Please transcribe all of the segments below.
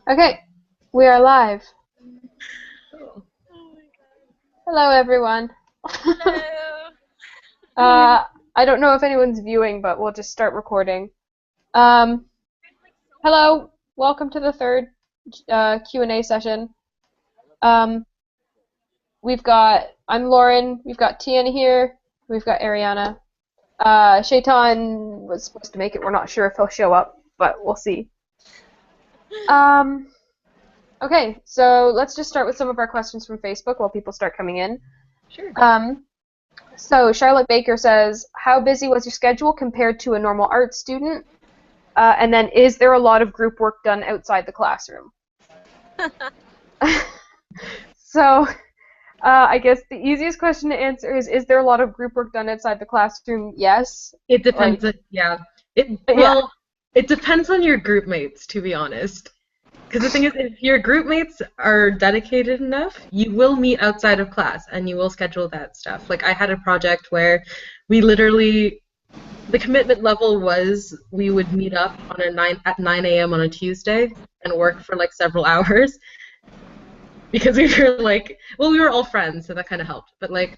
Okay, we are live. Oh. Hello, everyone. Hello. I don't know if anyone's viewing, but we'll just start recording. Um, hello, welcome to the third Q&A session. I'm Lauren, we've got Tiana here, we've got Ariana. Seyitan was supposed to make it, we're not sure if he'll show up, but we'll see. Okay, so let's just start with some of our questions from Facebook while people start coming in. Sure. So Charlotte Baker says, how busy was your schedule compared to a normal art student? And then, is there a lot of group work done outside the classroom? So, I guess the easiest question to answer is there a lot of group work done outside the classroom? Yes. It depends. It depends on your group mates, to be honest. Because the thing is, if your group mates are dedicated enough, you will meet outside of class and you will schedule that stuff. Like I had a project where we literally, the commitment level was we would meet up on at 9 a.m. on a Tuesday and work for like several hours. Because we were like, well, we were all friends, so that kind of helped. But like,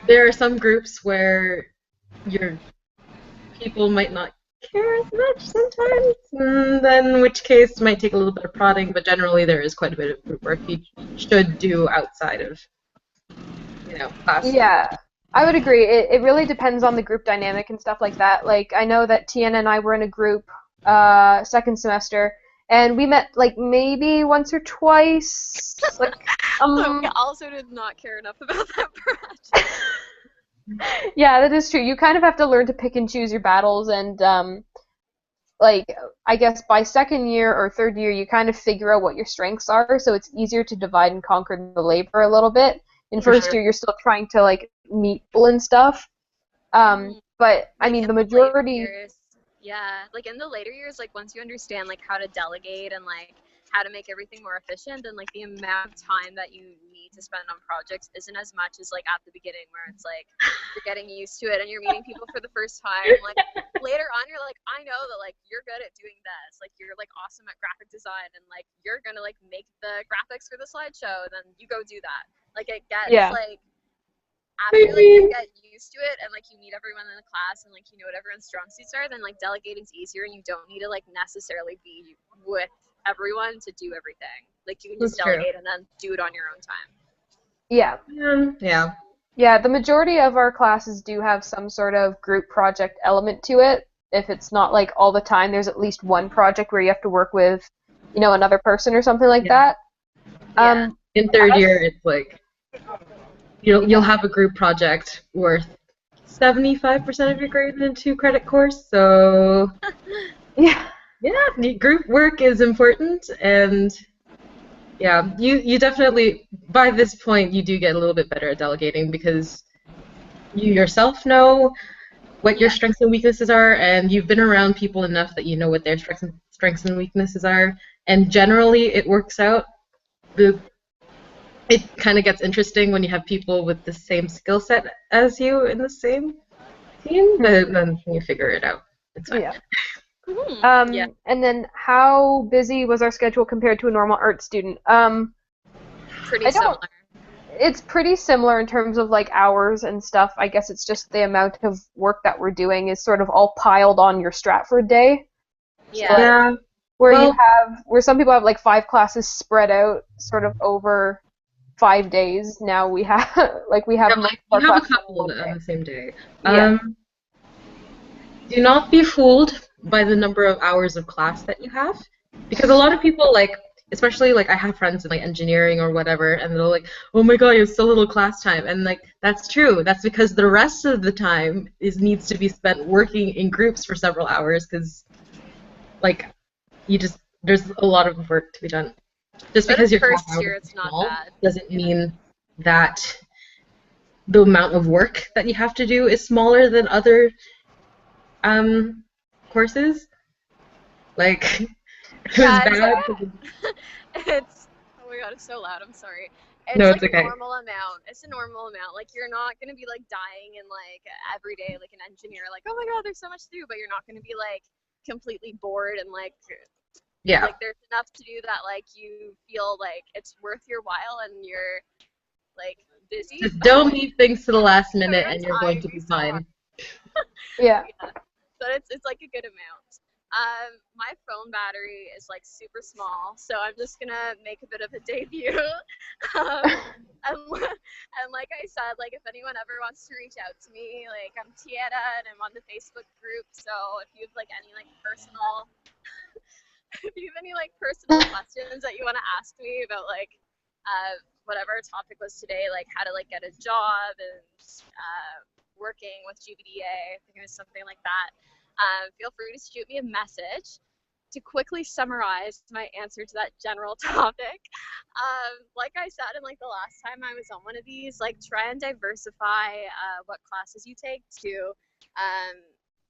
there are some groups where your people might not care as much sometimes, and then in which case it might take a little bit of prodding, but generally there is quite a bit of group work you should do outside of, class. Yeah, I would agree. It really depends on the group dynamic and stuff like that. Like, I know that Tiana and I were in a group second semester, and we met like maybe once or twice. Like, We also did not care enough about that project. yeah, that is true. You kind of have to learn to pick and choose your battles, and like, I guess by second year or third year, you kind of figure out what your strengths are, so it's easier to divide and conquer the labor a little bit. In For first sure. year, you're still trying to like meet people and stuff. But I mean, the majority. Like in the later years, like once you understand like how to delegate and like how to make everything more efficient, then like the amount of time that you need to spend on projects isn't as much as like at the beginning where it's like you're getting used to it and you're meeting people for the first time. Like later on, you're like, I know that like you're good at doing this, like you're like awesome at graphic design, and like you're gonna like make the graphics for the slideshow. Then you go do that. Like it gets like after like you get used to it and like you meet everyone in the class and like you know what everyone's strong suits are, then like delegating's easier and you don't need to like necessarily be with everyone to do everything. Like you can just delegate and then do it on your own time. Yeah. Yeah. Yeah, the majority of our classes do have some sort of group project element to it. If it's not like all the time, there's at least one project where you have to work with, another person or something like that. In third year, it's like you'll have a group project worth 75% of your grade in a 2-credit course. So yeah, group work is important, and yeah, you definitely by this point you do get a little bit better at delegating because you yourself know what your strengths and weaknesses are, and you've been around people enough that you know what their strengths and weaknesses are, and generally it works out. It kind of gets interesting when you have people with the same skill set as you in the same team, but then you figure it out. It's fine. Yeah. And then, how busy was our schedule compared to a normal art student? Pretty similar. It's pretty similar in terms of like hours and stuff. I guess it's just the amount of work that we're doing is sort of all piled on your Stratford day. Yeah. Where some people have like 5 classes spread out sort of over 5 days. Now we have you have a couple on the same day. Yeah. Do not be fooled by the number of hours of class that you have, because a lot of people especially I have friends in like engineering or whatever, and they're like, oh my god, you have so little class time, and like that's true. That's because the rest of the time needs to be spent working in groups for several hours, because there's a lot of work to be done. Just because your class hours are small doesn't mean that the amount of work that you have to do is smaller than other courses. Like, it was bad. It's oh my god, it's so loud. I'm sorry. It's it's like okay. a normal amount. It's a normal amount. Like you're not gonna be like dying and like every day like an engineer like, oh my god, there's so much to do, but you're not gonna be like completely bored and like Yeah. Like there's enough to do that like you feel like it's worth your while and you're like busy. Just don't leave things to the last minute and Sometimes you're I going to do be so hard. fine. Yeah. Yeah. But it's like a good amount. My phone battery is like super small, so I'm just gonna make a bit of a debut. um, and like I said, like if anyone ever wants to reach out to me, like I'm Tiana and I'm on the Facebook group. So if you have like any like personal, if you have any like personal questions that you want to ask me about like whatever our topic was today, like how to like get a job and working with GBDA, I think it was something like that. Feel free to shoot me a message. To quickly summarize my answer to that general topic, like I said, and like the last time I was on one of these, like try and diversify what classes you take to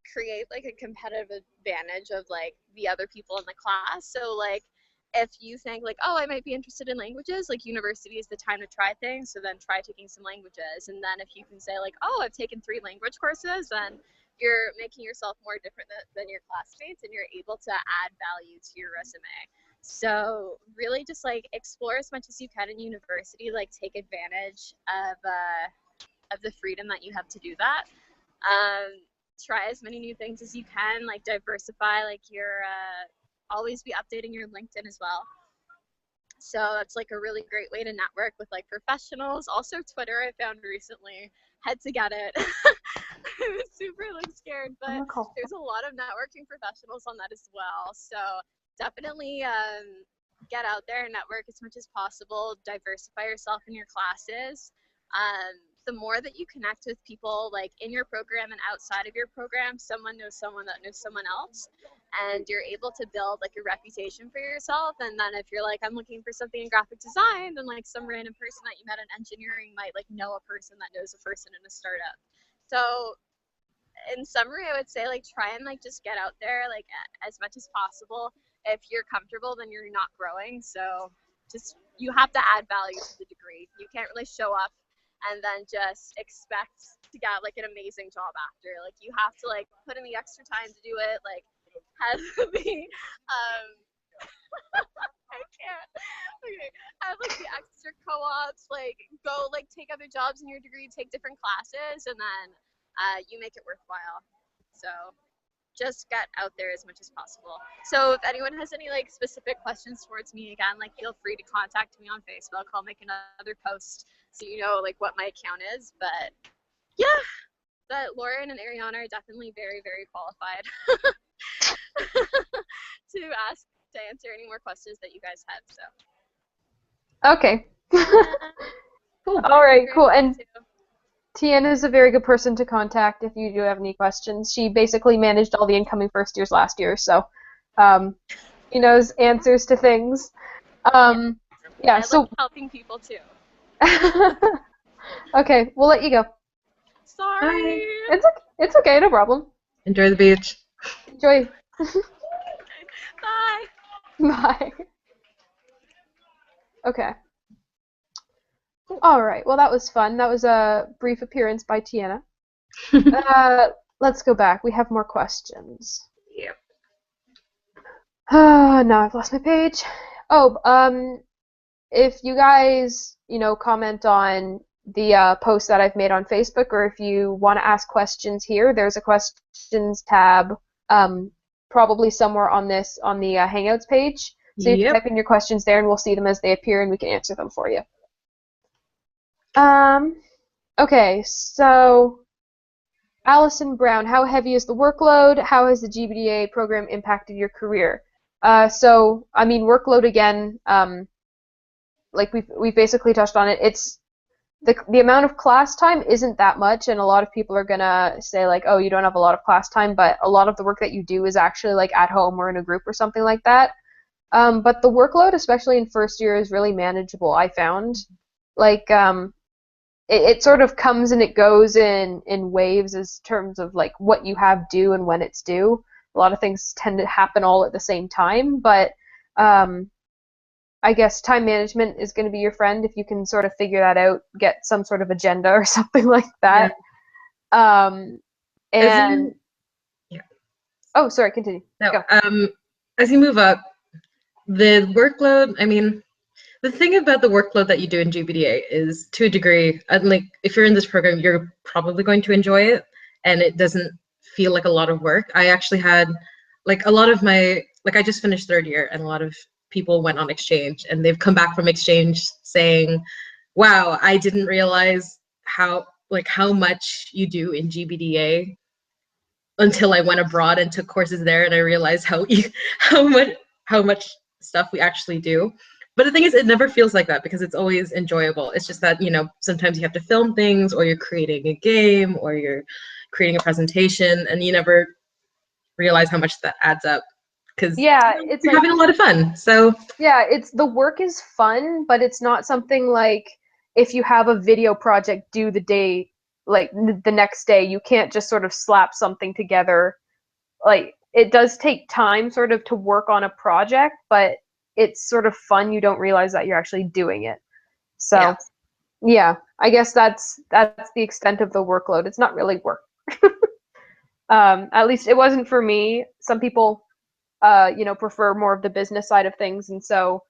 create like a competitive advantage of like the other people in the class. So like if you think like, oh, I might be interested in languages, like university is the time to try things. So then try taking some languages. And then if you can say like, oh, I've taken 3 language courses, then you're making yourself more different than your classmates and you're able to add value to your resume. So really just like explore as much as you can in university, like take advantage of the freedom that you have to do that. Try as many new things as you can, like diversify, like your always be updating your LinkedIn as well. So that's like a really great way to network with like professionals. Also Twitter I found recently, had to get it. I was super like scared, but there's a lot of networking professionals on that as well. So definitely get out there and network as much as possible. Diversify yourself in your classes. The more that you connect with people like in your program and outside of your program, someone knows someone that knows someone else, and you're able to build like a reputation for yourself. And then if you're like, I'm looking for something in graphic design, then like some random person that you met in engineering might like know a person that knows a person in a startup. So in summary, I would say like try and like just get out there like as much as possible. If you're comfortable, then you're not growing. So just you have to add value to the degree. You can't really show up and then just expect to get like an amazing job after. Like you have to like put in the extra time to do it. Like have the I can't. Okay. Have like the extra co-ops, like go like take other jobs in your degree, take different classes, and then you make it worthwhile. So just get out there as much as possible. So if anyone has any like specific questions towards me, again, like feel free to contact me on Facebook. I'll make another post so you know like what my account is. But yeah, but Lauren and Ariana are definitely very, very qualified to answer any more questions that you guys have. So Okay. Cool. All right, cool. And Tiana is a very good person to contact if you do have any questions. She basically managed all the incoming first years last year, so she knows answers to things. Yeah, I so like helping people too. okay, we'll let you go. Sorry. Bye. It's okay, no problem. Enjoy the beach. Enjoy. Bye. Bye. Okay. All right. Well, that was fun. That was a brief appearance by Tiana. Let's go back. We have more questions. Yep. Now I've lost my page. Oh, if you guys, comment on the post that I've made on Facebook, or if you want to ask questions here, there's a questions tab, probably somewhere on the Hangouts page. So you can type in your questions there, and we'll see them as they appear, and we can answer them for you. Okay, so Allison Brown, how heavy is the workload? How has the GBDA program impacted your career? So, I mean, workload again, like we've basically touched on it. It's the amount of class time isn't that much, and a lot of people are gonna say like, oh, you don't have a lot of class time, but a lot of the work that you do is actually like at home or in a group or something like that. But the workload, especially in first year, is really manageable, I found. Like, it sort of comes and it goes in waves as terms of like what you have due and when it's due. A lot of things tend to happen all at the same time, but I guess time management is going to be your friend if you can sort of figure that out, get some sort of agenda or something like that. Yeah. Oh, sorry, continue. No, Go. as you move up, the workload, I mean, the thing about the workload that you do in GBDA is, to a degree, like if you're in this program, you're probably going to enjoy it, and it doesn't feel like a lot of work. I actually had like a lot of my, like I just finished third year, and a lot of people went on exchange, and they've come back from exchange saying, "Wow, I didn't realize how much you do in GBDA until I went abroad and took courses there, and I realized how much how much stuff we actually do." But the thing is, it never feels like that because it's always enjoyable. It's just that, sometimes you have to film things, or you're creating a game, or you're creating a presentation, and you never realize how much that adds up because Yeah, it's you're like, having a lot of fun. So yeah, it's the work is fun, but it's not something like if you have a video project due the day, like the next day, you can't just sort of slap something together. Like it does take time sort of to work on a project, but it's sort of fun. You don't realize that you're actually doing it. yeah, So, yeah, I guess that's the extent of the workload. It's not really work. At least it wasn't for me. Some people prefer more of the business side of things. And so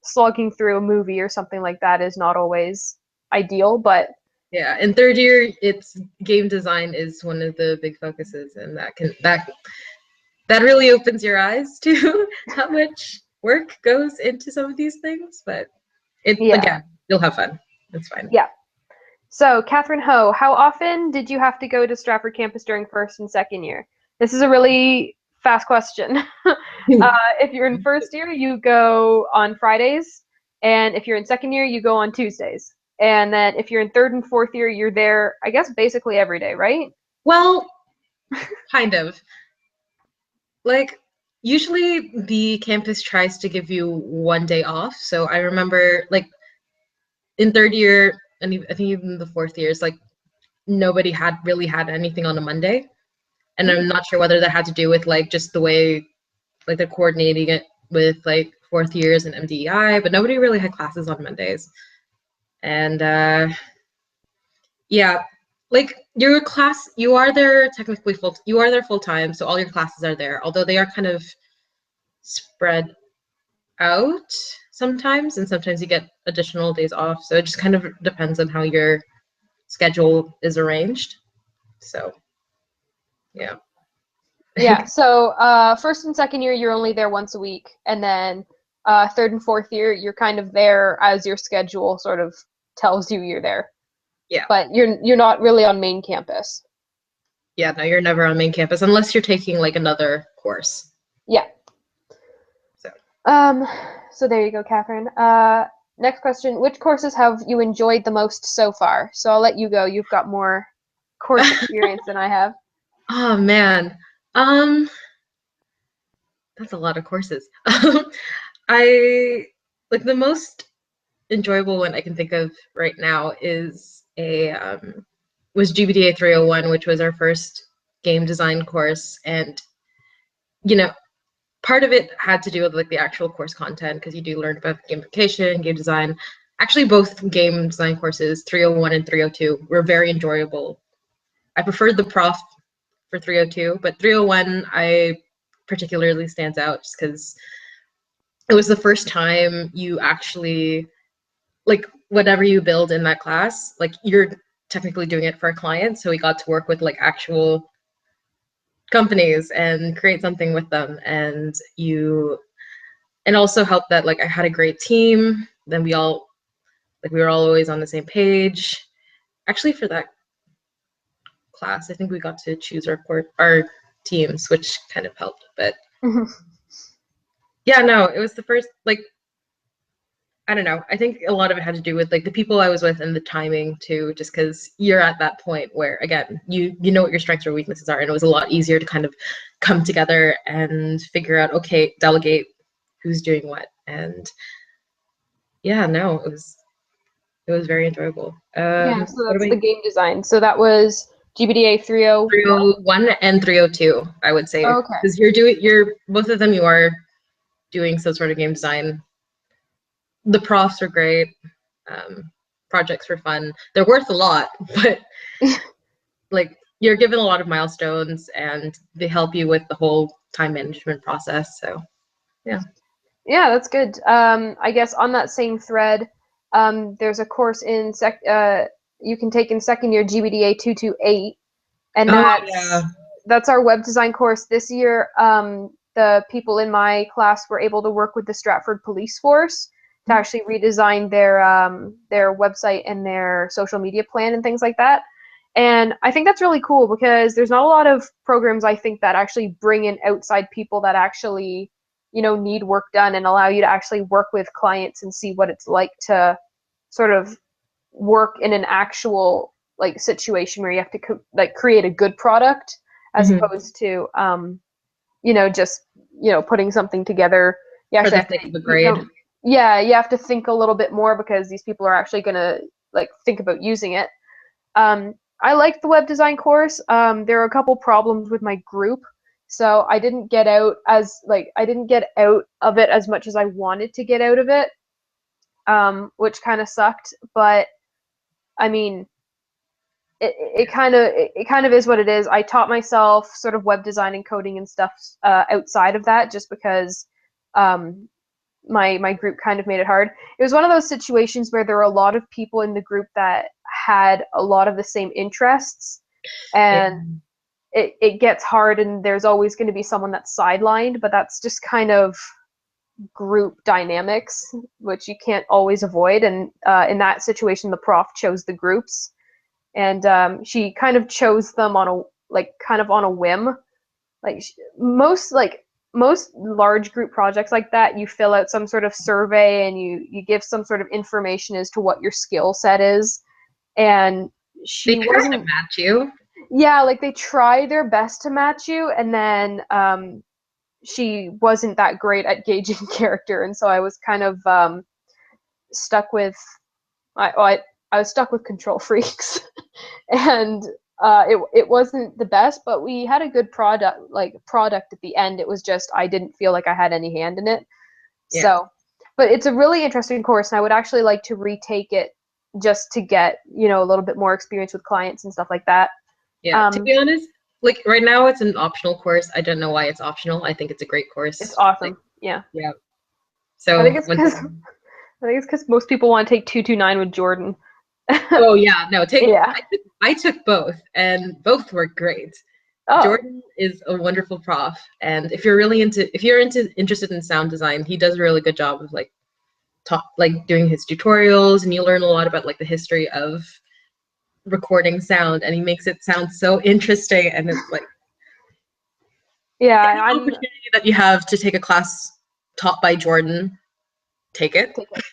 slugging through a movie or something like that is not always ideal, but yeah. In third year, it's game design is one of the big focuses, and that really opens your eyes to how much work goes into some of these things. But yeah. again, you'll have fun. It's fine. Yeah. So, Catherine Ho, how often did you have to go to Stratford campus during first and second year? This is a really fast question. If you're in first year, you go on Fridays, and if you're in second year, you go on Tuesdays. And then if you're in third and fourth year, you're there, I guess, basically every day, right? Well, kind of. Like, usually the campus tries to give you one day off. So I remember, like, in third year, and I think even the fourth year, it's like nobody had really had anything on a Monday. And I'm not sure whether that had to do with like just the way like they're coordinating it with like fourth years and MDEI, but nobody really had classes on Mondays. And yeah, like your class, you are there technically you are there full time, so all your classes are there, although they are kind of spread out sometimes, and sometimes you get additional days off. So it just kind of depends on how your schedule is arranged. So yeah. Yeah, so first and second year, you're only there once a week, and then third and fourth year, you're kind of there as your schedule sort of tells you you're there, Yeah. but you're not really on main campus. Yeah, no, you're never on main campus unless you're taking like another course. Yeah. So Um, so there you go, Catherine. Next question: which courses have you enjoyed the most so far? So I'll let you go. You've got more course experience than I have. oh man. That's a lot of courses. I like the most enjoyable one I can think of right now is a was GBDA 301, which was our first game design course, and you know part of it had to do with like the actual course content because you do learn about gamification, game design. Actually, both game design courses, 301 and 302, were very enjoyable. I preferred the prof for 302, but 301 I particularly stands out just because it was the first time you actually like whatever you build in that class, like you're technically doing it for a client. So we got to work with like actual companies and create something with them, and also helped that like I had a great team. Then we were all always on the same page. Actually, for that class, I think we got to choose our teams, which kind of helped. But yeah, no, it was the first like I don't know. I think a lot of it had to do with like the people I was with and the timing too, just because you're at that point where again, you know what your strengths or weaknesses are, and it was a lot easier to kind of come together and figure out, okay, delegate who's doing what. And yeah, no, it was very enjoyable. Yeah, so What that's about the game design. So that was GBDA 301. 301 and 302, I would say, Okay. because you're both of them you are doing some sort of game design. The profs are great. Projects were fun. They're worth a lot, but like you're given a lot of milestones and they help you with the whole time management process. So yeah. Yeah, that's good. I guess on that same thread, there's a course in you can take in second year GBDA 228, and Oh yeah. that's our web design course this year. The people in my class were able to work with the Stratford police force to actually redesign their website and their social media plan and things like that. And I think that's really cool because there's not a lot of programs I think that actually bring in outside people that actually, need work done and allow you to actually work with clients and see what it's like to sort of work in an actual like situation where you have to create a good product as Hmm. opposed to just putting something together. You For actually the have to, sake of a grade. yeah, you have to think a little bit more because these people are actually going to like think about using it. I liked the web design course. There are a couple problems with my group, so I didn't get out of it as much as I wanted to get out of it, which kind of sucked. But I mean, it kind of is what it is. I taught myself sort of web design and coding and stuff outside of that, just because um, my group kind of made it hard. It was one of those situations where there were a lot of people in the group that had a lot of the same interests, Yeah. and it gets hard, and there's always going to be someone that's sidelined, but that's just kind of group dynamics, which you can't always avoid. And in that situation, the prof chose the groups, and she kind of chose them on a kind of on a whim. Most large group projects like that, you fill out some sort of survey and you give some sort of information as to what your skill set is. And They she try to wasn't. match you. Yeah, like they try their best to match you, and then she wasn't that great at gauging character, and so I was kind of stuck with I was stuck with control freaks. And it wasn't the best, but we had a good product at the end. It was just I didn't feel like I had any hand in it. Yeah. So, but it's a really interesting course, and I would actually like to retake it just to get a little bit more experience with clients and stuff like that. Yeah. To be honest, like right now it's an optional course. I don't know why it's optional. I think it's a great It's course. Like, awesome. Yeah, yeah. I So think it's when because I think it's because most people want to take 229 with Jordan. oh yeah, no, Yeah. I took both and both were great. Oh, Jordan is a wonderful prof, and if you're interested in sound design, he does a really good job of like doing his tutorials, and you learn a lot about like the history of recording sound, and he makes it sound so interesting, and it's like yeah. any I'm opportunity that you have to take a class taught by Jordan, take it. take it.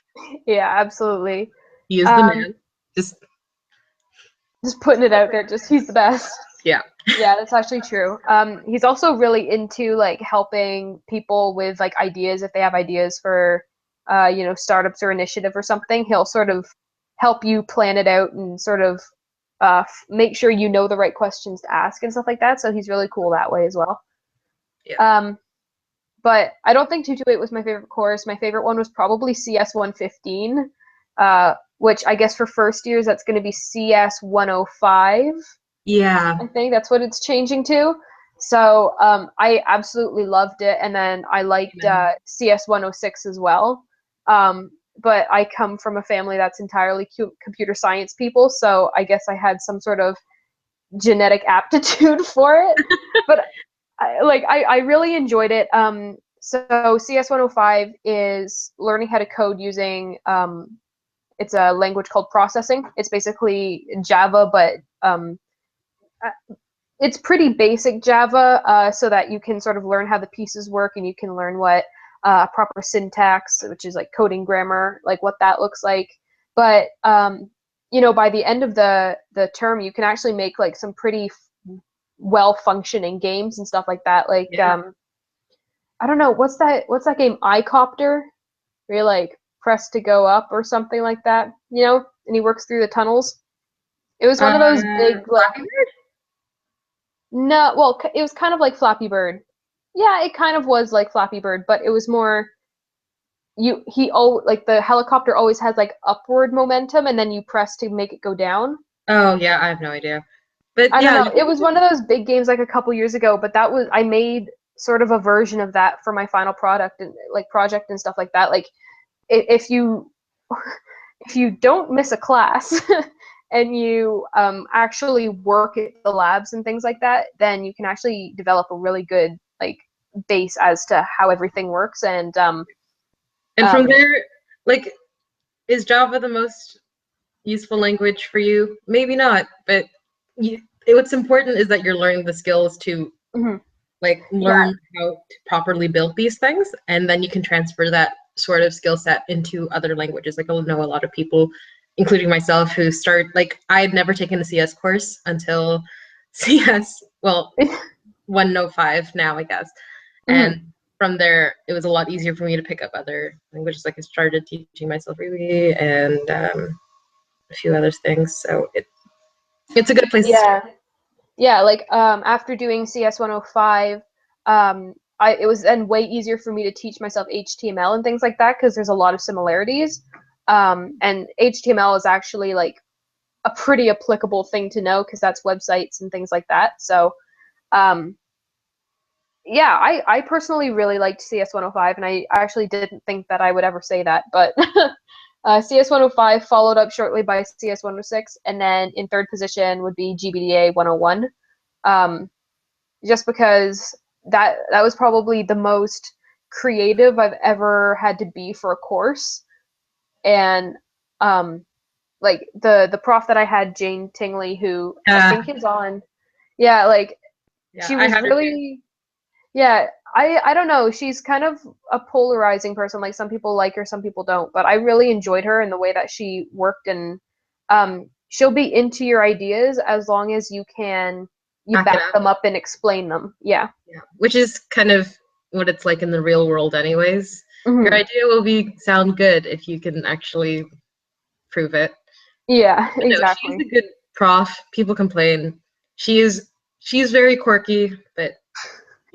Yeah, absolutely. He is the Um, man. Just just putting it out there. Just he's the best. yeah. Yeah, that's actually true. He's also really into like helping people with like ideas if they have ideas for, startups or initiative or something. He'll sort of help you plan it out and sort of make sure you know the right questions to ask and stuff like that. So he's really cool that way as well. Yeah. Um, but I don't think 228 was my favorite course. My favorite one was probably CS 115, which I guess for first years that's going to be CS 105. Yeah. I think that's what it's changing to. So I absolutely loved it, and then I liked CS 106 as well. But I come from a family that's entirely computer science people, so I guess I had some sort of genetic aptitude for it. But I really enjoyed it. So CS 105 is learning how to code using it's a language called processing. It's basically Java, but it's pretty basic Java, so that you can sort of learn how the pieces work, and you can learn what proper syntax, which is like coding grammar, like what that looks like. But by the end of the term, you can actually make like some pretty well functioning games and stuff like that. Like Yeah. I don't know, what's that game, iCopter, where you like press to go up or something like that, and he works through the tunnels. It was one of those big like. Flappy No, well, it was kind of like Flappy Bird. Yeah, it kind of was like Flappy Bird, but it was more like the helicopter always has like upward momentum, and then you press to make it go down. Oh yeah, I have no idea. But I don't yeah, know. It was one of those big games like a couple years ago, but I made sort of a version of that for my final product and like project and stuff like that. Like if you if you don't miss a class and you actually work at the labs and things like that, then you can actually develop a really good like base as to how everything works. And from there, like, is Java the most useful language for you? Maybe not, but what's important is that you're learning the skills to mm-hmm. like learn how to properly build these things, and then you can transfer that sort of skill set into other languages. Like I know a lot of people, including myself, who start like I had never taken a CS course until CS, well, 105 now, I guess. And Mm-hmm. from there, it was a lot easier for me to pick up other languages. Like I started teaching myself Ruby and a few other things. So it's a good place to start. Yeah, like after doing CS 105, it was then way easier for me to teach myself HTML and things like that because there's a lot of similarities. And HTML is actually like a pretty applicable thing to know because that's websites and things like that. So, yeah, I personally really liked CS 105, and I actually didn't think that I would ever say that, but CS 105 followed up shortly by CS 106, and then in third position would be GBDA 101. Just because that was probably the most creative I've ever had to be for a course, and like the prof that I had, Jane Tingley, who I think is on, yeah, like she I was had her too. really, yeah. I don't know. She's kind of a polarizing person. Like some people like her, some people don't. But I really enjoyed her and the way that she worked, and she'll be into your ideas as long as you Back it back up. them up and explain them. Yeah. Yeah, which is kind of what it's like in the real world, anyways. Your Mm-hmm. idea will sound good if you can actually prove it. Yeah, But no, she's exactly. a good prof. People complain. She's very quirky, but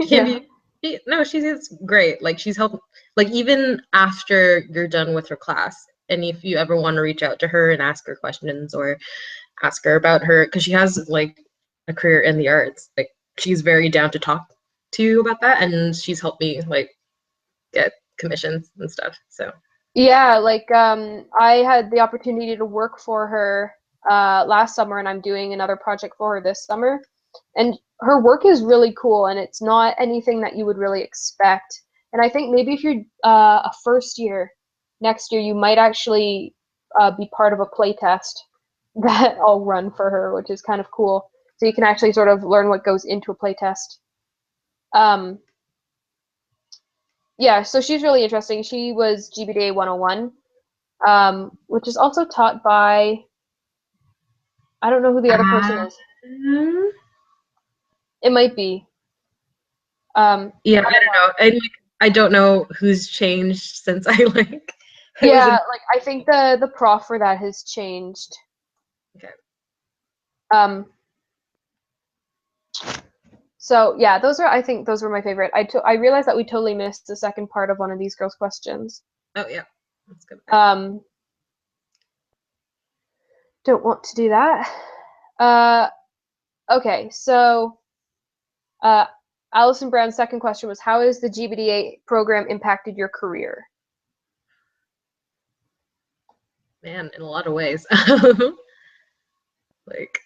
she can Yeah. be. No, she's great. Like she's helped. Like even after you're done with her class, and if you ever want to reach out to her and ask her questions or ask her about her, because she has like a career in the arts, like she's very down to talk to you about that, and she's helped me like get commissions and stuff. So Yeah, like I had the opportunity to work for her last summer, and I'm doing another project for her this summer. And her work is really cool, and it's not anything that you would really expect. And I think maybe if you're a first year, next year you might actually be part of a play test that I'll run for her, which is kind of cool. So you can actually sort of learn what goes into a play test. Um, yeah, so she's really interesting. She was GBDA 101, which is also taught by, I don't know who the other person is. um, It might be. yeah, I I don't don't know. know. And like, I don't know who's changed since I like I was Yeah, in. like I think the prof for that has changed. Okay. Um, so yeah, I think those were my favorite. I realized that we totally missed the second part of one of these girls' questions. Oh yeah, let's go back. Um, don't want to do that. Uh, okay, so uh, Allison Brown's second question was, how has the GBDA program impacted your career? Man, in a lot of ways. Like,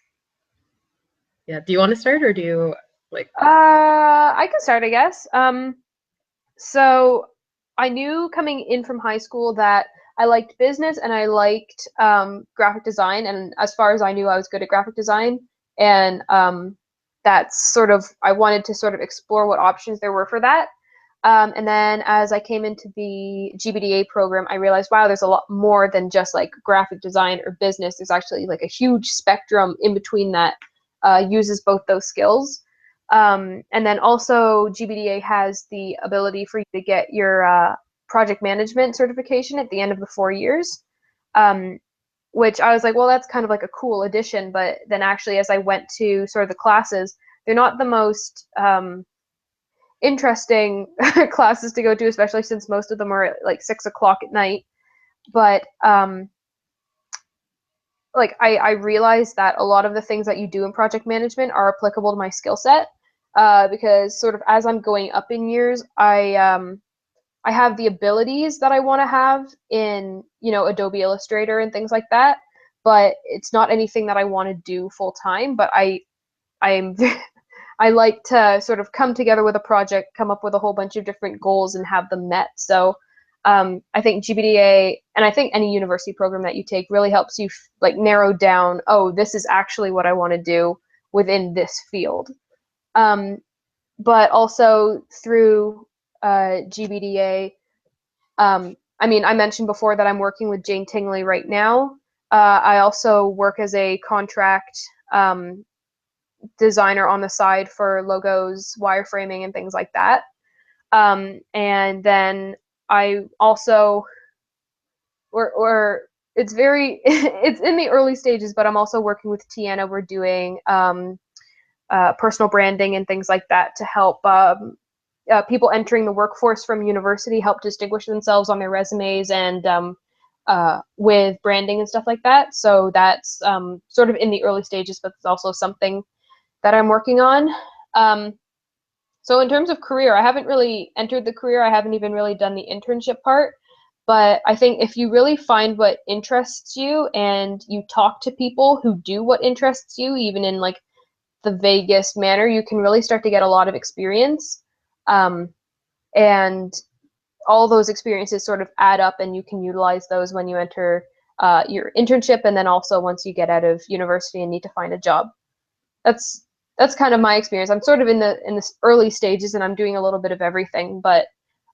yeah. Do you want to start or do you like? I can start, I guess. So I knew coming in from high school that I liked business and I liked graphic design. And as far as I knew, I was good at graphic design. And that's sort of, I wanted to sort of explore what options there were for that. And then as I came into the GBDA program, I realized, wow, there's a lot more than just like graphic design or business. There's actually like a huge spectrum in between that uses both those skills. And then also GBDA has the ability for you to get your project management certification at the end of the 4 years, um, which I was like, well, that's kind of like a cool addition. But then actually, as I went to sort of the classes, they're not the most interesting classes to go to, especially since most of them are at like 6 o'clock at night. But like I realized that a lot of the things that you do in project management are applicable to my skill set. because sort of as I'm going up in years, I have the abilities that I want to have in, Adobe Illustrator and things like that, but it's not anything that I want to do full time. But I'm I like to sort of come together with a project, come up with a whole bunch of different goals and have them met. So I think GBDA and I think any university program that you take really helps you like narrow down, oh, this is actually what I want to do within this field. Um, but also through GBDA, I mean, I mentioned before that I'm working with Jane Tingley right now. I also work as a contract um, designer on the side for logos, wireframing, and things like that. And then I also, or it's very, it's in the early stages, but I'm also working with Tiana. We're doing personal branding and things like that to help people entering the workforce from university help distinguish themselves on their resumes and with branding and stuff like that. So that's sort of in the early stages, but it's also something that I'm working on. So in terms of career, I haven't really entered the career. I haven't even really done the internship part. But I think if you really find what interests you and you talk to people who do what interests you, even in like the vaguest manner, you can really start to get a lot of experience. And all those experiences sort of add up, and you can utilize those when you enter your internship, and then also once you get out of university and need to find a job. That's that's kind of my experience. I'm sort of in the early stages, and I'm doing a little bit of everything, but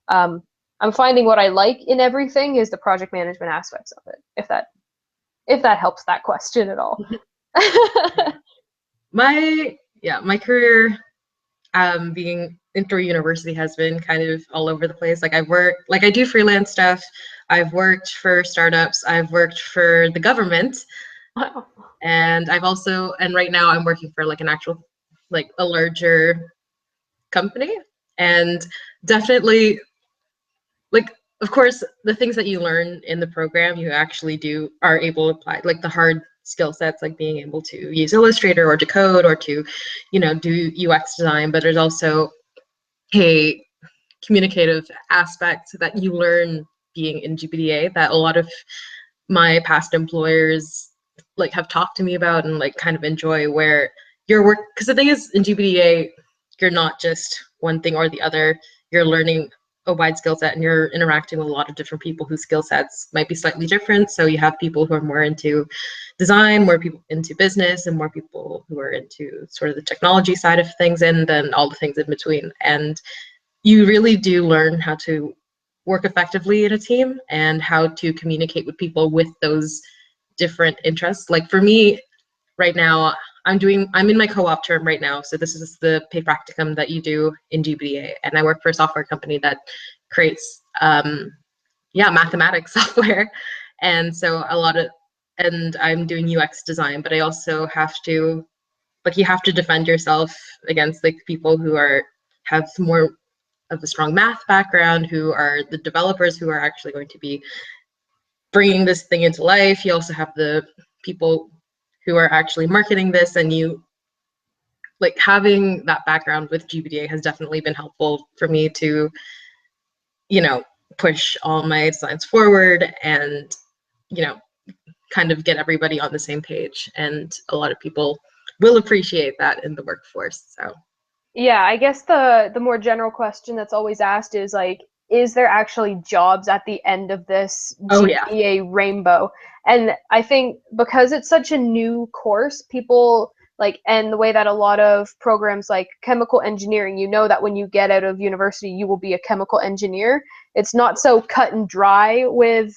um, I'm finding what I like in everything is the project management aspects of it. If that helps that question at all. My career being inter university has been kind of all over the place. Like I do freelance stuff. I've worked for startups. I've worked for the government. Wow. And and right now I'm working for like an actual, like a larger company. And definitely, like, of course, the things that you learn in the program, you actually are able to apply, like the hard skill sets, like being able to use Illustrator or to code or to, do UX design. But there's also a communicative aspect that you learn being in GBDA that a lot of my past employers like have talked to me about and like kind of enjoy, where your work, because the thing is in GBDA you're not just one thing or the other. You're learning a wide skill set and you're interacting with a lot of different people whose skill sets might be slightly different. So you have people who are more into design, more people into business, and more people who are into sort of the technology side of things, and then all the things in between. And you really do learn how to work effectively in a team and how to communicate with people with those different interests. Like for me right now, I'm in my co-op term right now. So this is the paid practicum that you do in GBDA. And I work for a software company that creates mathematics software. And so and I'm doing UX design, but I also have to, like, you have to defend yourself against like people who have more of a strong math background, who are the developers who are actually going to be bringing this thing into life. You also have the people who are actually marketing this, and you, like, having that background with GBDA has definitely been helpful for me to, push all my designs forward and, kind of get everybody on the same page. And a lot of people will appreciate that in the workforce. So Yeah, I guess the more general question that's always asked is like, is there actually jobs at the end of this oh yeah, GBA rainbow? And I think because it's such a new course, people like, and the way that a lot of programs like chemical engineering, you know that when you get out of university, you will be a chemical engineer. It's not so cut and dry with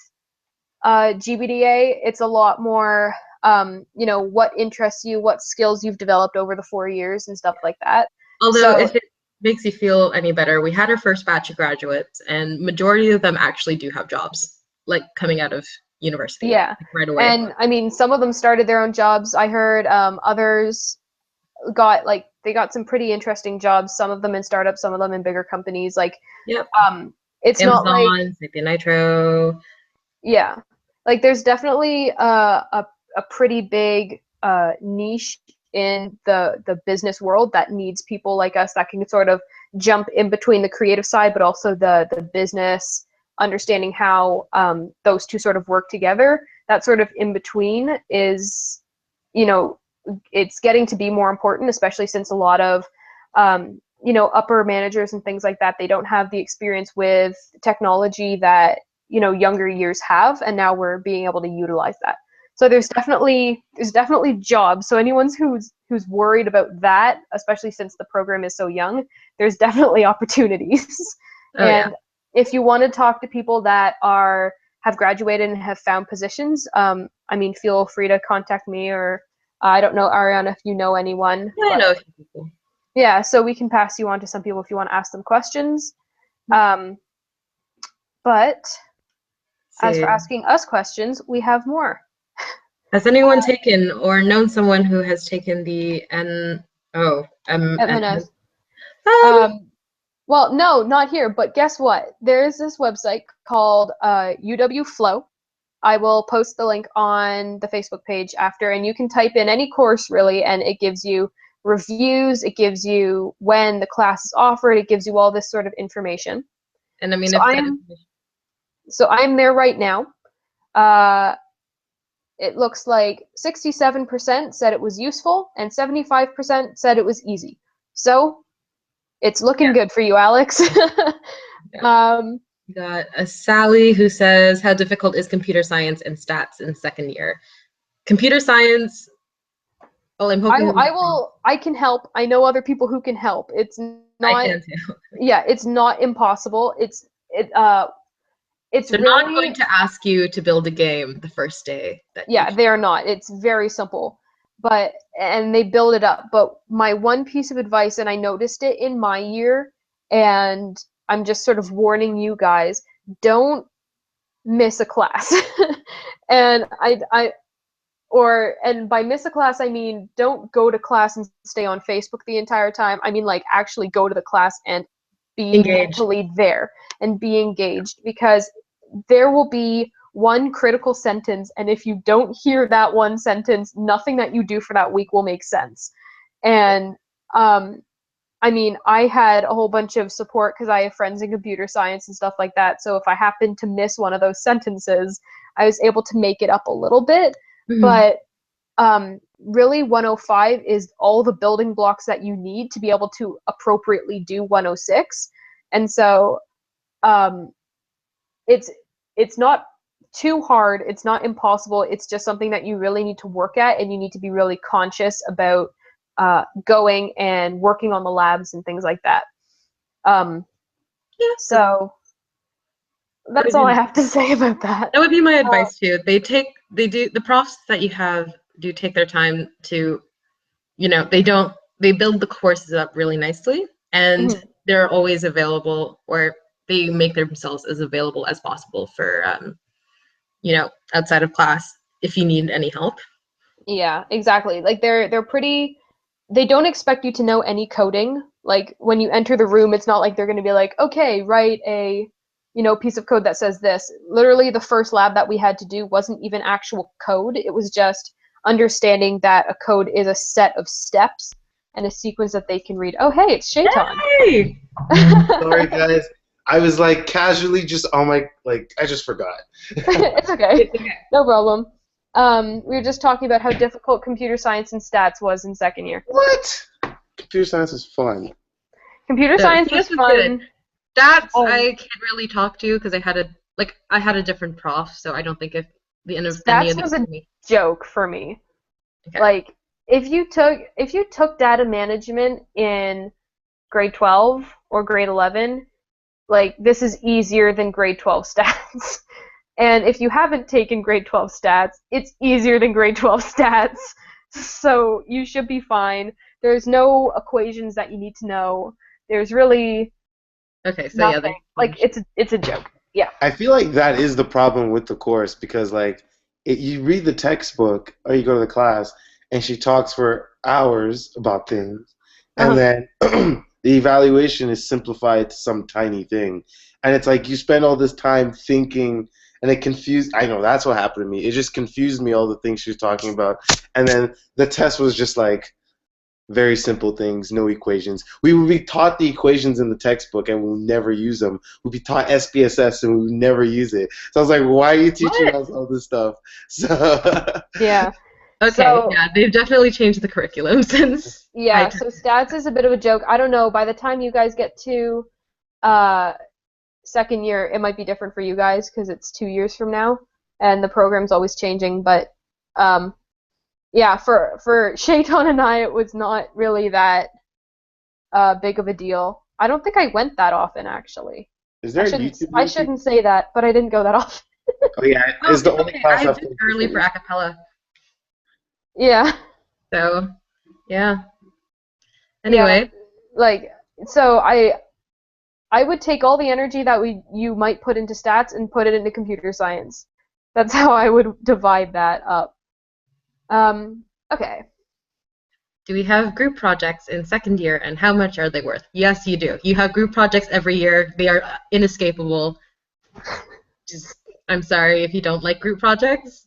GBDA. It's a lot more, what interests you, what skills you've developed over the 4 years and stuff like that. although So if it makes you feel any better, we had our first batch of graduates and majority of them actually do have jobs, like coming out of university, yeah, like, right away. and I mean, some of them started their own jobs. I heard others got like they got some pretty interesting jobs. Some of them in startups, some of them in bigger companies. Like, Yep. it's not like Amazon, Maybe Nitro. yeah, like there's definitely a pretty big niche in the business world that needs people like us that can sort of jump in between the creative side, but also the business, understanding how those two sort of work together. That sort of in between is, you know, it's getting to be more important, especially since a lot of you know, upper managers and things like that, they don't have the experience with technology that, you know, younger years have, and now we're being able to utilize that. So there's definitely jobs. So anyone who's worried about that, especially since the program is so young, there's definitely opportunities. Oh yeah. And if you want to talk to people that have graduated and have found positions, I mean, feel free to contact me, or I don't know, Ariana, if you know anyone. Yeah, I know a few people. Yeah, so we can pass you on to some people if you want to ask them questions. But as for asking us questions, we have more. Has anyone taken or known someone who has taken the M&S. Well, no, not here, but guess what? There's this website called UWFlow. I will post the link on the Facebook page after, and you can type in any course really, and it gives you reviews, it gives you when the class is offered, it gives you all this sort of information. And I mean, so I'm there right now. It looks like 67% said it was useful and 75% said it was easy. So it's looking good for you, Alex. Got a Sally who says, how difficult is computer science and stats in second year? Computer science, well, I'm hoping I can help. I know other people who can help. It's not, I can too. Yeah, it's not impossible. It's They're really not going to ask you to build a game the first day. They're not. It's very simple. And they build it up. But my one piece of advice, and I noticed it in my year, and I'm just sort of warning you guys, don't miss a class. And and by miss a class, I mean don't go to class and stay on Facebook the entire time. I mean, like, actually go to the class and be mentally there and be engaged, because there will be one critical sentence, and if you don't hear that one sentence, nothing that you do for that week will make sense. And I mean, I had a whole bunch of support because I have friends in computer science and stuff like that. So if I happened to miss one of those sentences, I was able to make it up a little bit. Mm-hmm. But really, 105 is all the building blocks that you need to be able to appropriately do 106. And so it's not too hard. It's not impossible. It's just something that you really need to work at, and you need to be really conscious about going and working on the labs and things like that. So that's all I have to say about that. That would be my advice too. The profs that you have do take their time to, you know, they build the courses up really nicely, and they're always available, or they make themselves as available as possible for, you know, outside of class if you need any help. Yeah, exactly. Like they're pretty. They don't expect you to know any coding. Like when you enter the room, it's not like they're going to be like, okay, write a, you know, piece of code that says this. Literally, the first lab that we had to do wasn't even actual code. It was just understanding that a code is a set of steps and a sequence that they can read. Oh, hey, it's Seyitan. Hey! Sorry, guys. I was like casually just on my, like, I just forgot. It's okay. No problem. We were just talking about how difficult computer science and stats was in second year. What? Computer science is fun. Computer science was fun. Stats I can't really talk to because I had a different prof, so I don't think if the end of stats was a joke for me. Okay. Like if you took data management in grade 12 or grade 11, like this is easier than grade 12 stats. And if you haven't taken grade 12 stats, it's easier than grade 12 stats. So you should be fine. There's no equations that you need to know. There's really nothing. Like it's a joke. Yeah. I feel like that is the problem with the course, because like you read the textbook or you go to the class and she talks for hours about things, and then the evaluation is simplified to some tiny thing, and it's like you spend all this time thinking. And it confused. I know that's what happened to me. It just confused me, all the things she was talking about. And then the test was just like very simple things, no equations. We would be taught the equations in the textbook and we'll never use them. We'd be taught SPSS and we would never use it. So I was like, why are you teaching What? us all this stuff? So Yeah. Okay, So yeah, they've definitely changed the curriculum since I yeah, took. so stats is a bit of a joke. I don't know. By the time you guys get to uh, second year, it might be different for you guys because it's 2 years from now, and the program's always changing. But um, yeah, for Seyitan and I, it was not really that big of a deal. I don't think I went that often actually. is I there a shouldn't YouTube I link? shouldn't say that, but I didn't go that often. Oh yeah, Oh, it's the it's only okay. class I I've did taken early for for this. a cappella, Yeah, so yeah. yeah. Anyway, Like so, I would take all the energy that you might put into stats and put it into computer science. That's how I would divide that up. Okay. do we have group projects in second year, and how much are they worth? Yes, you do. You have group projects every year. They are inescapable. Just, I'm sorry if you don't like group projects.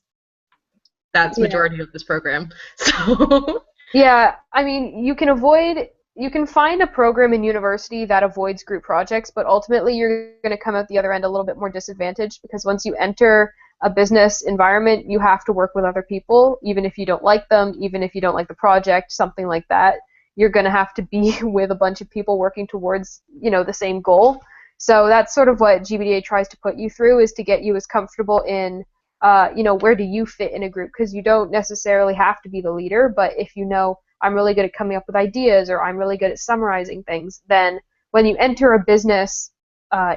That's Yeah. majority of this program. So Yeah, I mean, you can find a program in university that avoids group projects, but ultimately you're going to come out the other end a little bit more disadvantaged because once you enter a business environment, you have to work with other people, even if you don't like them, even if you don't like the project, something like that. You're going to have to be with a bunch of people working towards, the same goal. So that's sort of what GBDA tries to put you through is to get you as comfortable in where do you fit in a group? Because you don't necessarily have to be the leader, but if you know I'm really good at coming up with ideas or I'm really good at summarizing things, then when you enter a business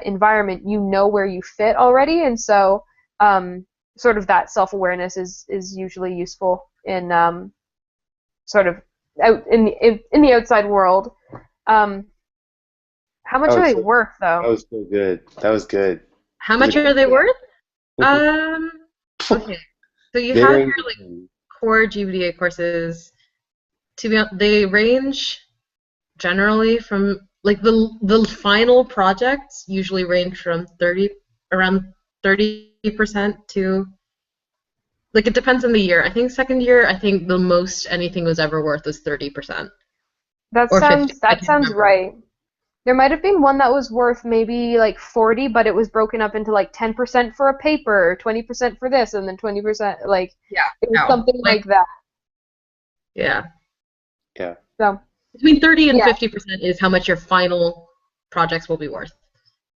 environment, you know where you fit already, and so sort of that self-awareness is usually useful in sort of out in the outside world. Um, how much That are was they so, worth that though? was so good. That was good. how It was much are they Yeah. worth? Um, okay. So you They have range your like core GBDA courses. They range generally from like the final projects usually range from around 30% to like it depends on the year. I think second year, I think the most anything was ever worth was 30% That or 50. sounds I that can't sounds remember. right. There might have been one that was worth maybe like 40, but it was broken up into like 10% for a paper, 20% for this, and then 20% like Yeah, it was no. something Like like that. yeah. yeah. So Between 30 and yeah, 50% is how much your final projects will be worth.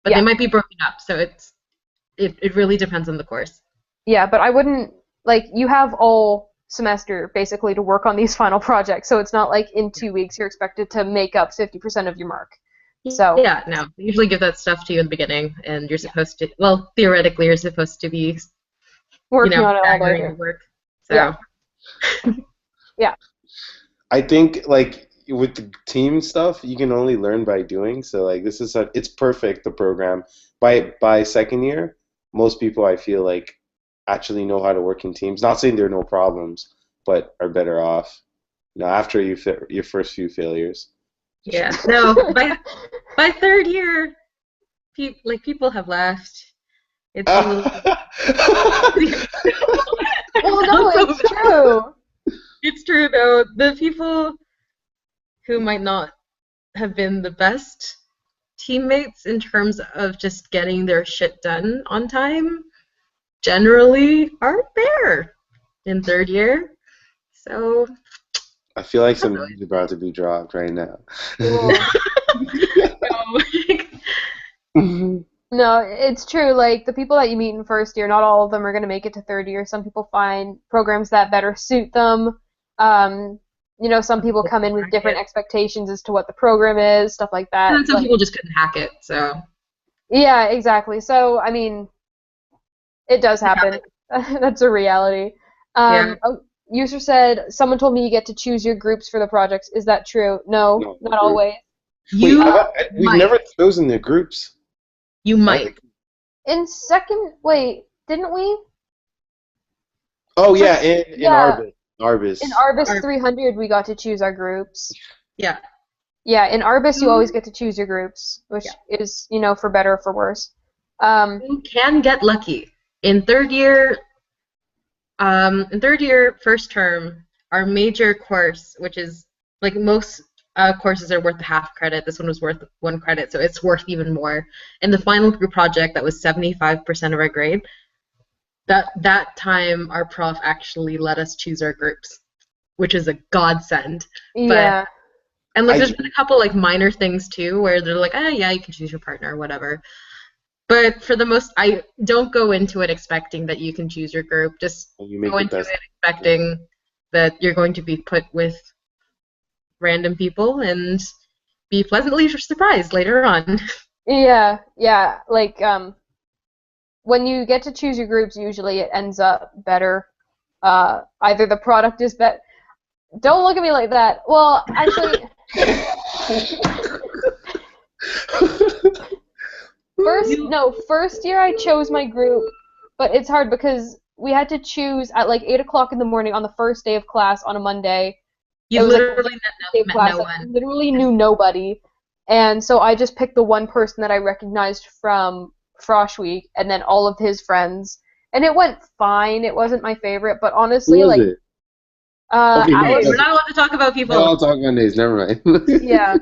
But they yeah, might be broken up, so it really depends on the course. yeah. But I wouldn't like you have all semester basically to work on these final projects, so it's not like in 2 weeks you're expected to make up 50% of your mark. So Yeah, no. They usually give that stuff to you in the beginning, and you're yeah, supposed to, well, theoretically, you're supposed to be, working on it all the way staggering your through. work. Yeah, So, yeah, I think like with the team stuff, you can only learn by doing. So like it's perfect the program. By second year, most people I feel like actually know how to work in teams. Not saying there are no problems, but are better off. After your first few failures. yeah. No, by third year, people have left. It's a little. well, Sounds no, so it's bad. true. It's true though. The people who might not have been the best teammates in terms of just getting their shit done on time generally aren't there in third year. So, I feel like that's some news is about to be dropped right now. Cool. really No, it's true. Like the people that you meet in first year, not all of them are going to make it to third year. Some people find programs that better suit them. Um, some people come in with hack different it. expectations as to what the program is, stuff like And that. then some Like, people just couldn't hack it. So, yeah, exactly. So, I mean, it does happen. That's a reality. yeah. User said, someone told me you get to choose your groups for the projects. Is that true? No, No, the not group. always. Wait, You we've might. never chosen the groups. You I might. think. Wait, didn't we? Oh For, yeah, in yeah, Arbis. in Arbis. Arbis Or, 300, we got to choose our groups. yeah. Yeah, in Arbis, you always You, get to choose your groups, yeah. which is, for better or for worse. Um, You can get lucky. In third year, first term, our major course, which is like most courses are worth a half credit. This one was worth 1 credit, so it's worth even more. In the final group project, that was 75% of our grade. That time, our prof actually let us choose our groups, which is a godsend. Yeah. And like, I- there's been a couple like minor things too, where they're like, yeah, you can choose your partner or whatever. But for the most, I don't go into it expecting that you can choose your group. Just You make go the into best. it expecting that you're going to be put with random people and be pleasantly surprised later on. Yeah, yeah. Like when you get to choose your groups, usually it ends up better. Either the product is better. Don't look at me like that. Well, actually, first year I chose my group, but it's hard because we had to choose at like 8 o'clock in the morning on the first day of class on a Monday. You It was like the literally last day of met class. no I one. literally knew nobody, and so I just picked the one person that I recognized from Frosh Week, and then all of his friends, and it went fine. It wasn't my favorite, but Who honestly, was like, it? Okay, no, Hey, we're Alex, not allowed to talk about no, people. I'll talk on days. Never mind. yeah,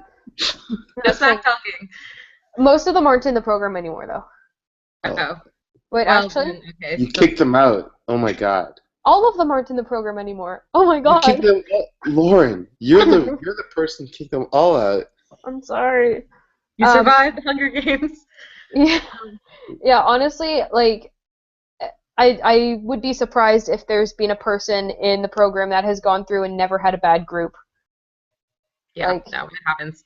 No smack talking. most of them aren't in the program anymore, though. Oh. Wait, Well, actually, okay. You So kicked them out. Oh my god. all of them aren't in the program anymore. Oh my You kicked god, them all. Lauren, you're the person who kicked them all out. I'm sorry. you survived the Hunger Games. Yeah, yeah. Honestly, like, I would be surprised if there's been a person in the program that has gone through and never had a bad group. Yeah, Like, no, it happens.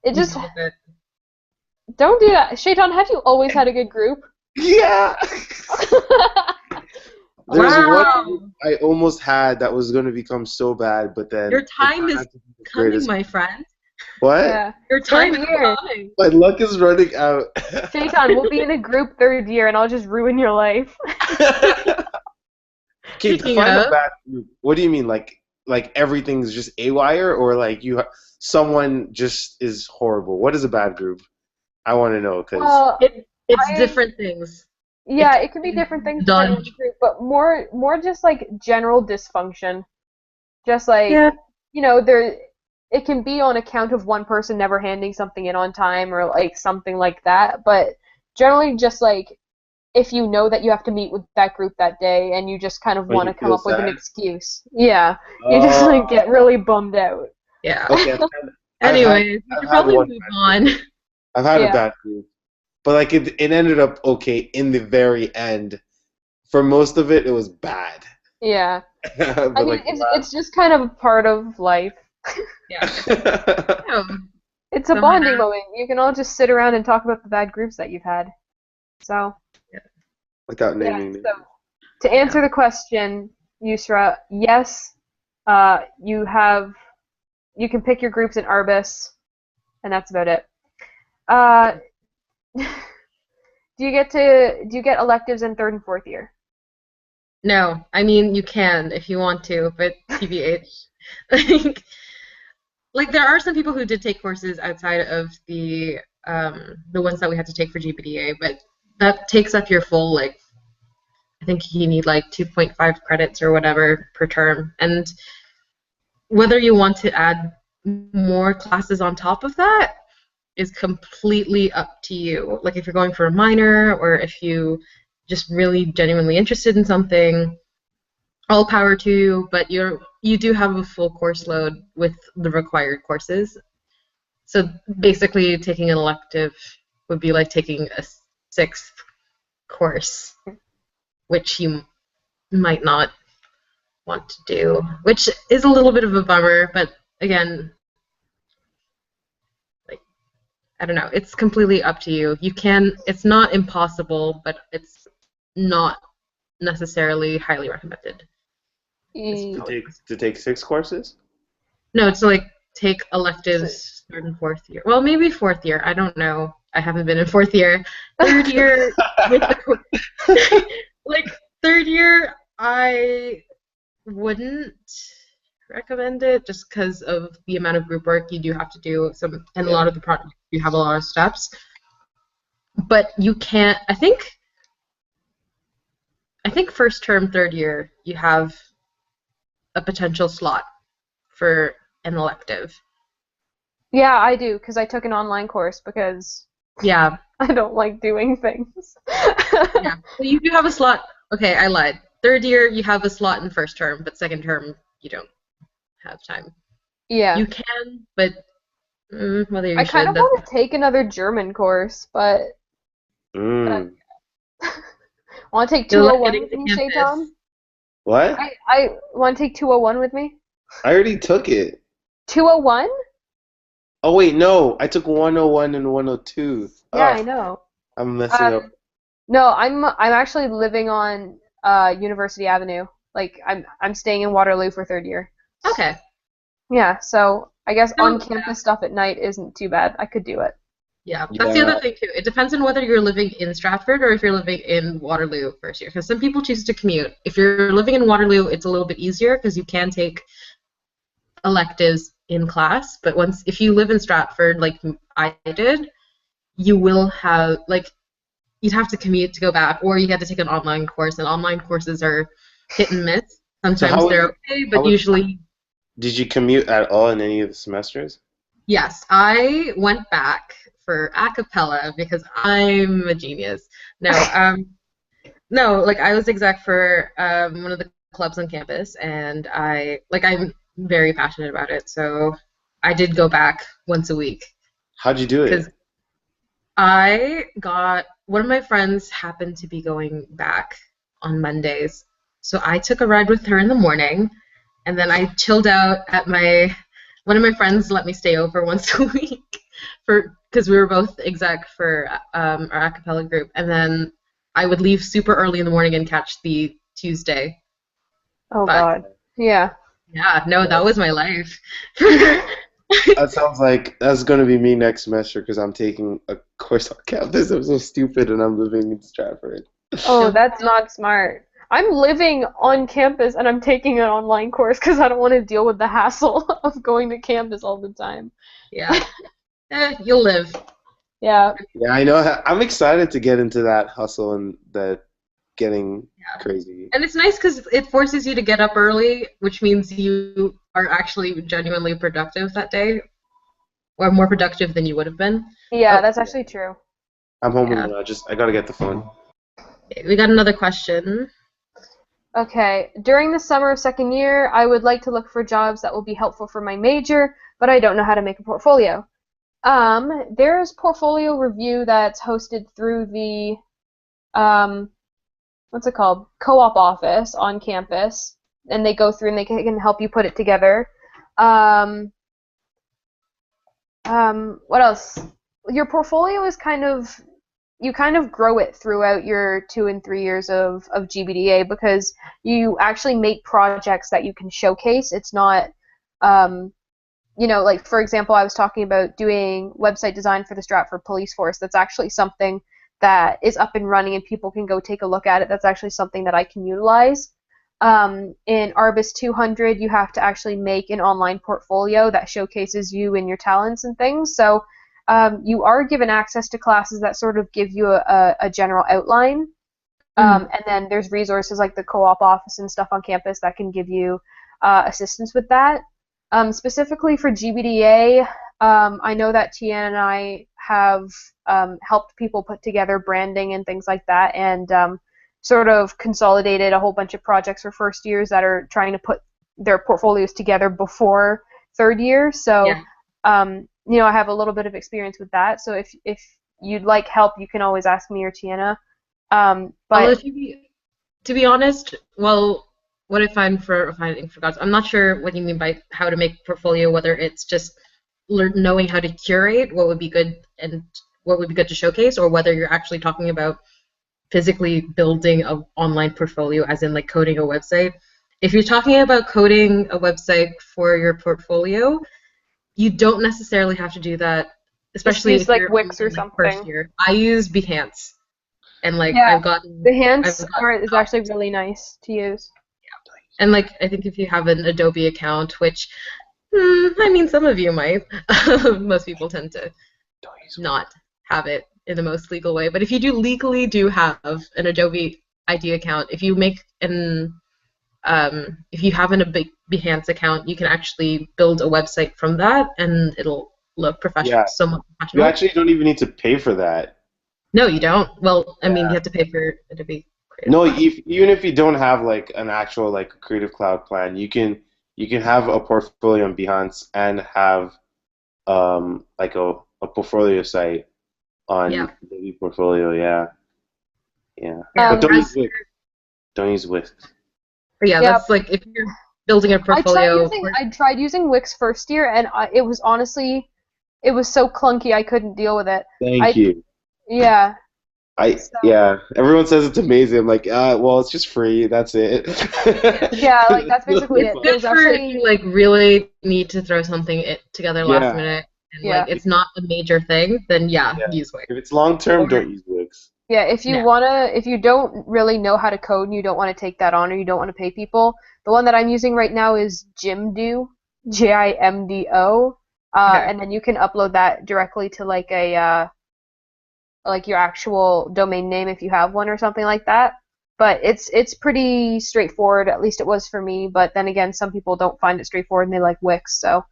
it We just deal with it. don't do that. Shaitan, have you always had a good group? Yeah. There's Wow. one group I almost had that was going to become so bad, but then Your it time turned is out to be the coming, greatest. my friend. What? Yeah. Your time Third is year. coming. My luck is running out. Shaitan, we'll be in a group third year and I'll just ruin your life. Okay, Speaking define a of, bad group. What do you mean? Like everything's just a wire, or like someone just is horrible? What is a bad group? I want to know because Well, it's I different things. yeah, It it can be different things done. depending on the group, but more just like general dysfunction. Just like, Yeah. it can be on account of one person never handing something in on time or like something like that, but generally just like if you know that you have to meet with that group that day and you just kind of when want you to come feel up with an sad. excuse. Yeah, you just Oh, like get really bummed out. Yeah. okay. Anyways, we I've should had probably one move bad on. group. I've had a Yeah. bad group, but like it ended up okay in the very end. For most of it, it was bad. Yeah. I But mean, like the it's just kind of a part of life. Yeah. last. Oh, It's a so bonding Hannah, moment. You can all just sit around and talk about the bad groups that you've had. So, Without yeah. naming names. So to answer the question, Yusra, yes, you can pick your groups in Arbus, and that's about it. Uh, do you get electives in third and fourth year? no, I mean you can if you want to, but TBH. Like, like there are some people who did take courses outside of the ones that we had to take for GBDA, but that takes up your full like I think you need like 2.5 credits or whatever per term, and whether you want to add more classes on top of that is completely up to you. Like if you're going for a minor or if you just really genuinely interested in something, all power to you, but you do have a full course load with the required courses. So basically taking an elective would be like taking a 6th course, which you might not want to do, which is a little bit of a bummer, but again, like I don't know, it's completely up to you. It's not impossible, but it's not necessarily highly recommended. To take 6 courses? No, it's like take electives third and fourth year. Well, maybe fourth year. I don't know. I haven't been in fourth year. Third year with the like third year, I wouldn't recommend it just because of the amount of group work you do have to do. And a lot of the projects you have a lot of steps. But you can't. I think first term, third year, you have a potential slot for an elective. Yeah, I do, because I took an online course because Yeah. I don't like doing things. Yeah. So you do have a slot. Okay, I lied. Third year, you have a slot in first term, but second term, you don't have time. Yeah. You can, but whether I you kind should, of that's want to take another German course, but Mm. want to take good luck 201 getting with to me, campus. Seyitan? What? I want to take 201 with me. I already took it. 201? Oh wait, no. I took 101 and 102. Yeah, Oh, I know. I'm messing up. No, I'm actually living on University Avenue. Like I'm staying in Waterloo for third year. Okay. Yeah, so I guess on So, campus stuff at night isn't too bad. I could do it. yeah, that's the Yeah. other thing too. It depends on whether you're living in Stratford or if you're living in Waterloo first year. Because some people choose to commute. If you're living in Waterloo, it's a little bit easier because you can take electives in class. But if you live in Stratford, like I did, you will have you'd have to commute to go back, or you had to take an online course, and online courses are hit and miss. So Sometimes they're okay, how but was usually, did you commute at all in any of the semesters? yes. I went back for a cappella because I'm a genius. No, no, like I was exec for one of the clubs on campus, and I'm very passionate about it, so I did go back once a week How'd you do it? because I got one of my friends happened to be going back on Mondays, so I took a ride with her in the morning, and then I chilled out at one of my friends let me stay over once a week because we were both exec for our a cappella group, and then I would leave super early in the morning and catch the Tuesday. Oh But God. Yeah. yeah, no, that That's, was my life. that sounds like that's gonna be me next semester because I'm taking a course on campus. I'm so stupid and I'm living in Stratford. Oh, No, that's not smart. I'm living on campus and I'm taking an online course because I don't want to deal with the hassle of going to campus all the time. yeah, you'll live. Yeah. Yeah, I know. I'm excited to get into that hustle and that getting crazy. And it's nice because it forces you to get up early, which means you are actually genuinely productive that day, or more productive than you would have been. Yeah, Oh, that's actually true. I'm home yeah. alone. I gotta get the phone. We got another question. Okay. During the summer of second year, I would like to look for jobs that will be helpful for my major, but I don't know how to make a portfolio. There's portfolio review that's hosted through the um, what's it called? Co-op office on campus, and they go through and they can help you put it together. Um, what else? Your portfolio is you kind of grow it throughout your 2 and 3 years of GBDA because you actually make projects that you can showcase. It's not, like for example, I was talking about doing website design for the Stratford Police Force. That's actually something that is up and running and people can go take a look at it. That's actually something that I can utilize. In Arbus 200, you have to actually make an online portfolio that showcases you and your talents and things. So you are given access to classes that sort of give you a general outline. And then there's resources like the co-op office and stuff on campus that can give you assistance with that. Specifically for GBDA, I know that Tiana and I have helped people put together branding and things like that, and sort of consolidated a whole bunch of projects for first years that are trying to put their portfolios together before third year. So, Yeah. I have a little bit of experience with that. So if you'd like help, you can always ask me or Tiana. Well, But to be honest, well, what I find for finding for gods, I'm not sure what you mean by how to make portfolio. Whether it's just knowing how to curate what would be good and what would be good to showcase, or whether you're actually talking about physically building an online portfolio, as in like coding a website. If you're talking about coding a website for your portfolio, you don't necessarily have to do that, just especially use if like you're Wix only or in like first something. year. I use Behance, and like Yeah, the I've hands gotten art is actually really nice to use. and like I think if you have an Adobe account, which I mean some of you might, most people tend to not have it in the most legal way. But if you do legally do have an Adobe ID account, if you make if you have a big Behance account, you can actually build a website from that, and it'll look Yeah. somewhat You professional. actually don't even need to pay for that. No, you don't. Well, I mean, Yeah. you have to pay for it to be Creative No, Cloud. even if you don't have like an actual like Creative Cloud plan, you can have a portfolio on Behance and have like a portfolio site Yeah. on the portfolio. Yeah, yeah. Yeah. But don't use As Wix. Don't use Wix. But yeah, Yeah, that's like if you're building a portfolio for I tried using Wix first year, and it was honestly, it was so clunky I couldn't deal with it. Thank I you. yeah. So Yeah. Everyone says it's amazing. I'm like, well, it's just free. That's it. yeah, like that's basically it's it. It good was for if actually you like really need to throw something together last Yeah, minute and like yeah. it's not a major thing, then yeah, yeah. use Wix. If it's long term, Or don't use Wix. Yeah, no. if you don't really know how to code and you don't want to take that on or you don't want to pay people, the one that I'm using right now is Jimdo, Jimdo, Okay. and then you can upload that directly to like like your actual domain name if you have one or something like that. But it's pretty straightforward, at least it was for me. But then again, some people don't find it straightforward and they like Wix, so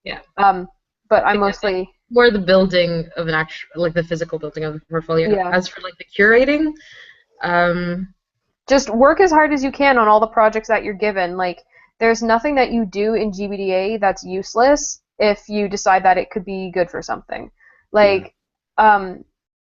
Yeah. but I'm Yeah, that's mostly more the building of an actual like the physical building of the portfolio. yeah. As for like the curating, um Just work as hard as you can on all the projects that you're given. Like, there's nothing that you do in GBDA that's useless if you decide that it could be good for something. Yeah. Like, um,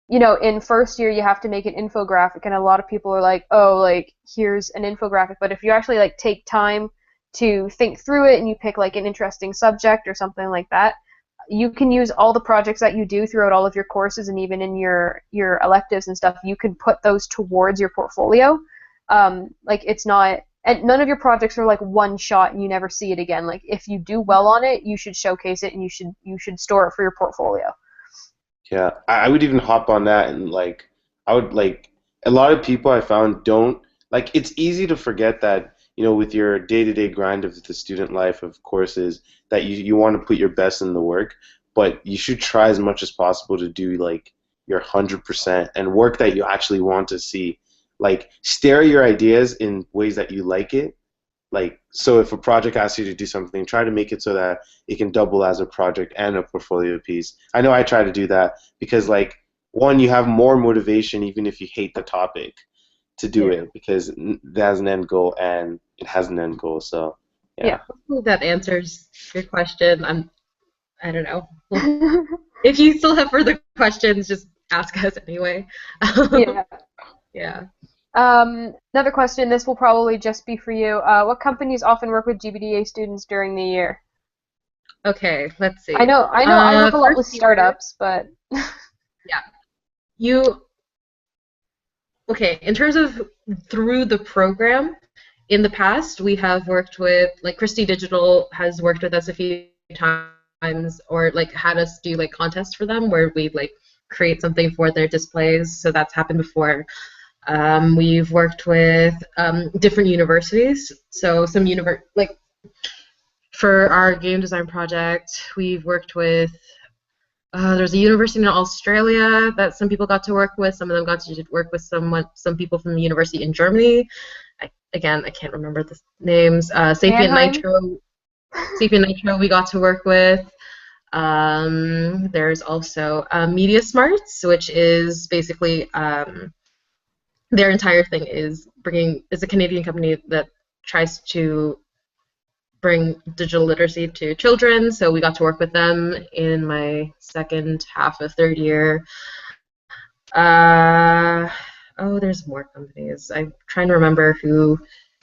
in first year you have to make an infographic, and a lot of people are like, "Oh, like here's an infographic." But if you actually like take time to think through it and you pick like an interesting subject or something like that, you can use all the projects that you do throughout all of your courses and even in your electives and stuff. You can put those towards your portfolio. Like it's not, and none of your projects are like one shot and you never see it again. Like if you do well on it, you should showcase it and you should store it for your portfolio. Yeah, I would even hop on that and like I would like a lot of people I found don't like it's easy to forget that, with your day-to-day grind of the student life of courses that you want to put your best in the work, but you should try as much as possible to do like your 100% and work that you actually want to see. Like stare at your ideas in ways that you like it, like, so if a project asks you to do something, try to make it so that it can double as a project and a portfolio piece. I know I try to do that because, like, one, you have more motivation even if you hate the topic to do yeah. it because it has an end goal and it has an end goal. So, Yeah. yeah. Hopefully that answers your question. I don't know. If you still have further questions, just ask us anyway. Yeah. Yeah. Another question. This will probably just be for you. What companies often work with GBDA students during the year? Okay, let's I see. know, I work a lot with First year, startups, but yeah. You okay, in terms of through the program, in the past we have worked with like Christie Digital has worked with us a few times or like had us do like contests for them where we like create something for their displays. So that's happened before. We've worked with different universities. So some like for our game design project, we've worked with there's a university in Australia that some people got to work with. Some of them got to work with some people from the university in Germany. Again, I can't remember the names. Mannheim. Sapient Nitro, we got to work with. There's also Media Smarts, which is basically their entire thing is is a Canadian company that tries to bring digital literacy to children. So we got to work with them in my second half of third year. There's more companies. I'm trying to remember who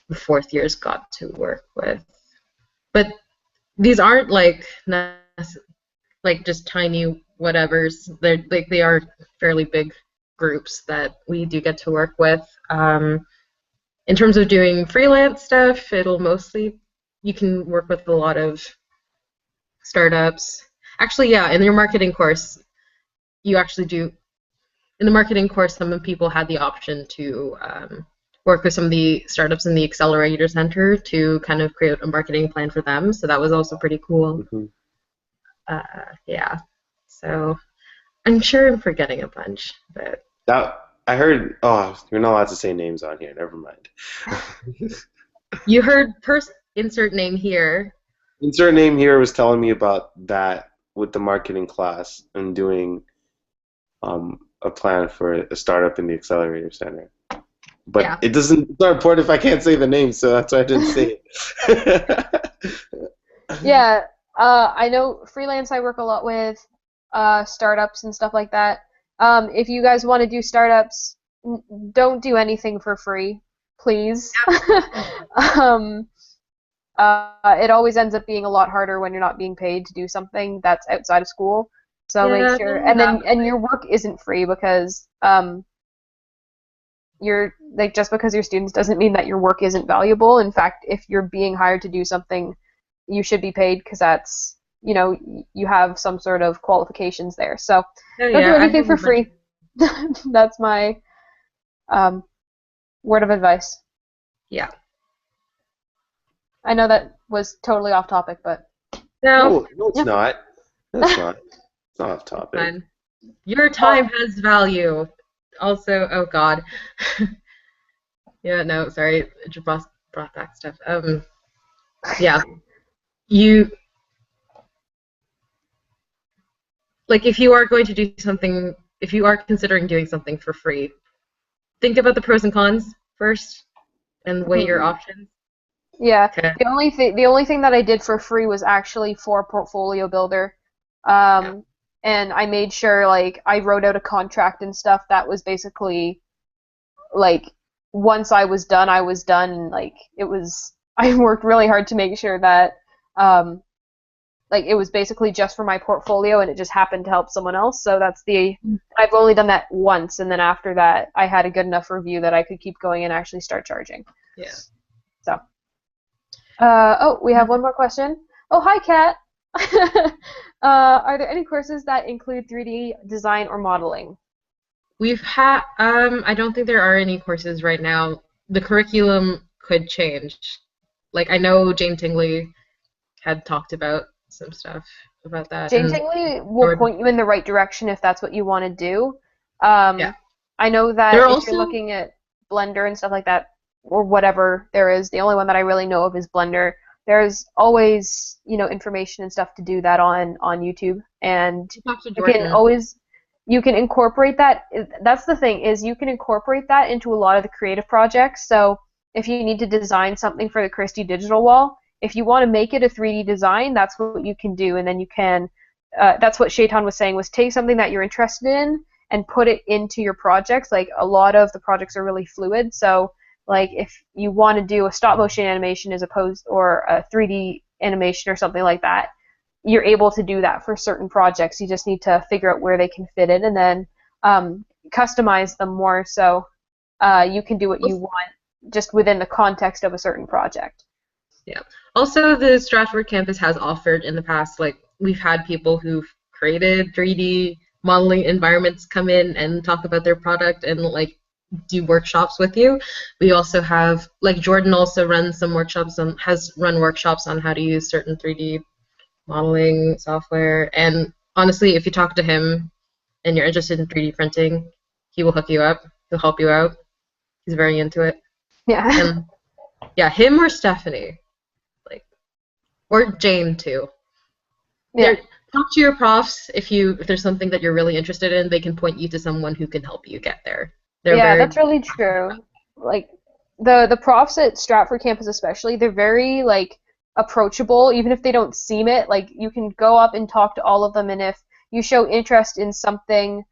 the fourth years got to work with. But these aren't like just tiny whatevers. They are fairly big groups that we do get to work with. In terms of doing freelance stuff, it'll mostly you can work with a lot of startups. Actually, yeah, in your marketing course, you actually do. In the marketing course, some people had the option to work with some of the startups in the Accelerator Center to kind of create a marketing plan for them. So that was also pretty cool. Mm-hmm. Yeah. So I'm sure I'm forgetting a bunch, but That I heard. Oh, you're not allowed to say names on here. Never mind. You heard insert name here. Insert name here was telling me about that with the marketing class and doing a plan for a startup in the accelerator center. But Yeah. it's not important if I can't say the name, so that's why I didn't say it. Yeah, I know freelance I work a lot with, startups and stuff like that. If you guys want to do startups, don't do anything for free, please. um, it always ends up being a lot harder when you're not being paid to do something that's outside of school. So make Yeah, sure, not only and that, then and your work isn't free because you're like just because you're students doesn't mean that your work isn't valuable. In fact, if you're being hired to do something, you should be paid because that's you have some sort of qualifications there. So oh don't do yeah, I anything have a for bunch. free. That's my um, word of advice. Yeah. I know that was totally off topic, but No, No, it's yeah. not. No, it's not. It's not off it's topic. fine. Your Oh, time has value. Also, oh God. Yeah, no, sorry, it just brought back stuff. Yeah, you like if you are going to do something, if you are considering doing something for free, think about the pros and cons first and weigh mhm. your options. Yeah. Okay. The only thing that I did for free was actually for Portfolio Builder. Yeah. Um, and I made sure like I wrote out a contract and stuff that was basically like once I was done, I was done. And, like it was, I worked really hard to make sure that um, like it was basically just for my portfolio, and it just happened to help someone else. So I've only done that once, and then after that, I had a good enough review that I could keep going and actually start charging. Yeah. So, oh, we have one more question. Oh, hi, Kat. Are there any courses that include 3D design or modeling? We've had, I don't think there are any courses right now. The curriculum could change. Like, I know Jane Tingley had talked about some stuff about that, Jane and Tingley will Jordan, point you in the right direction if that's what you want to do. yeah. I know There are that if you're also, looking at Blender and stuff like that, or whatever there is, the only one that I really know of is Blender. There's always, information and stuff to do that on YouTube, and talk to you can Jordan. always you can incorporate that. That's the thing is you can incorporate that into a lot of the creative projects. So if you need to design something for the Christie digital wall, if you want to make it a 3D design, that's what you can do, and then you can. That's what Seyitan was saying was take something that you're interested in and put it into your projects. Like a lot of the projects are really fluid, so like if you want to do a stop motion animation as opposed or a 3D animation or something like that, you're able to do that for certain projects. You just need to figure out where they can fit in and then customize them more so you can do what you want just within the context of a certain project. Yeah. Also, the Stratford campus has offered in the past, like, we've had people who've created 3D modeling environments come in and talk about their product and, like, do workshops with you. We also have, like, Jordan also runs some workshops on, has run workshops on how to use certain 3D modeling software. And honestly, if you talk to him and you're interested in 3D printing, he will hook you up. He'll help you out. He's very into it. Yeah. And yeah, him or Stephanie. Like, or Jane too. Yeah. Talk to your profs if there's something that you're really interested in. They can point you to someone who can help you get there. They're Yeah, very that's really true. Like the profs at Stratford campus especially, they're very like approachable, even if they don't seem it. Like you can go up and talk to all of them, and if you show interest in something,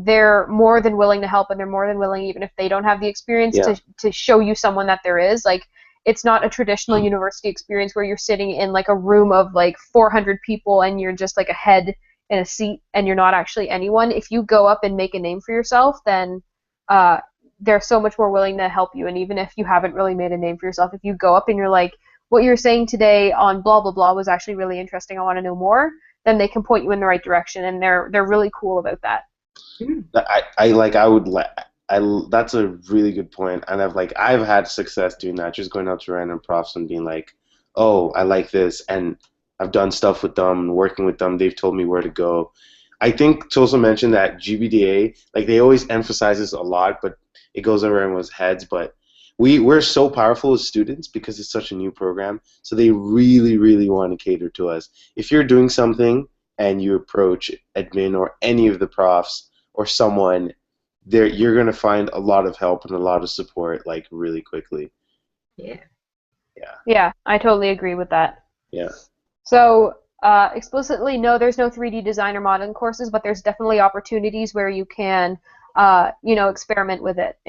they're more than willing to help, and they're more than willing, even if they don't have the experience, Yeah. to show you someone that there is. Like it's not a traditional university experience where you're sitting in like a room of like 400 people and you're just like a head in a seat and you're not actually anyone. If you go up and make a name for yourself, then uh, they're so much more willing to help you. And even if you haven't really made a name for yourself, if you go up and you're like, what you're saying today on blah blah blah was actually really interesting, I want to know more, then they can point you in the right direction, and they're really cool about that. I like I would let I that's a really good point, and I've had success doing that, just going out to random profs and being like, oh, I like this, and I've done stuff with them, working with them. They've told me where to go. I think to also mention that GBDA, like they always emphasize this a lot, but it goes over everyone's heads. But we're so powerful as students because it's such a new program. So they really, really want to cater to us. If you're doing something and you approach admin or any of the profs or someone, there you're gonna find a lot of help and a lot of support like really quickly. Yeah. Yeah. Yeah, I totally agree with that. Yeah. So, explicitly, no, there's no 3D design or modeling courses, but there's definitely opportunities where you can, experiment with it.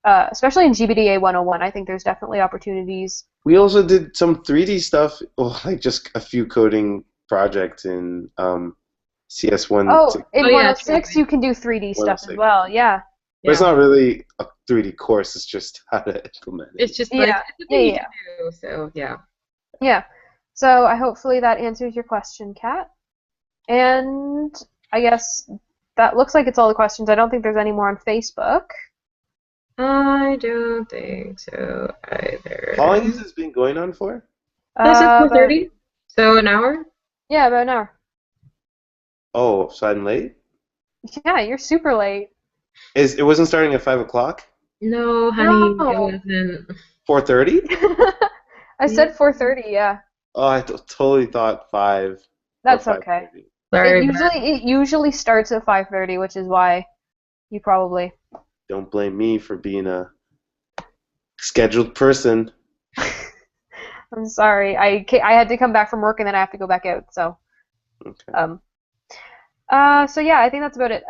Especially in GBDA 101, I think there's definitely opportunities. We also did some 3D stuff, well, like just a few coding projects in CS1. Oh, in Oh, yeah, 106, totally. you can do 3D stuff as 106. well. Yeah. But it's Yeah. not really a 3D course, it's just how to implement it. It's just like Yeah. it's a thing you Yeah. can do. So yeah. Yeah. So hopefully that answers your question, Kat. And I guess that looks like it's all the questions. I don't think there's any more on Facebook. I don't think so either. How long has this been going on for? This is About, 4:30, so an hour. yeah, about an hour. Oh, so I'm late? Yeah, you're super late. It wasn't starting at 5 o'clock? No, honey, it No. wasn't. 4:30? I said 4:30, yeah. Oh, I totally thought 5 or That's okay. 5:30. Sorry, It usually starts at 5:30, which is why you probably. Don't blame me for being a scheduled person. I'm sorry. I had to come back from work and then I have to go back out. So Okay. So yeah, I think that's about it.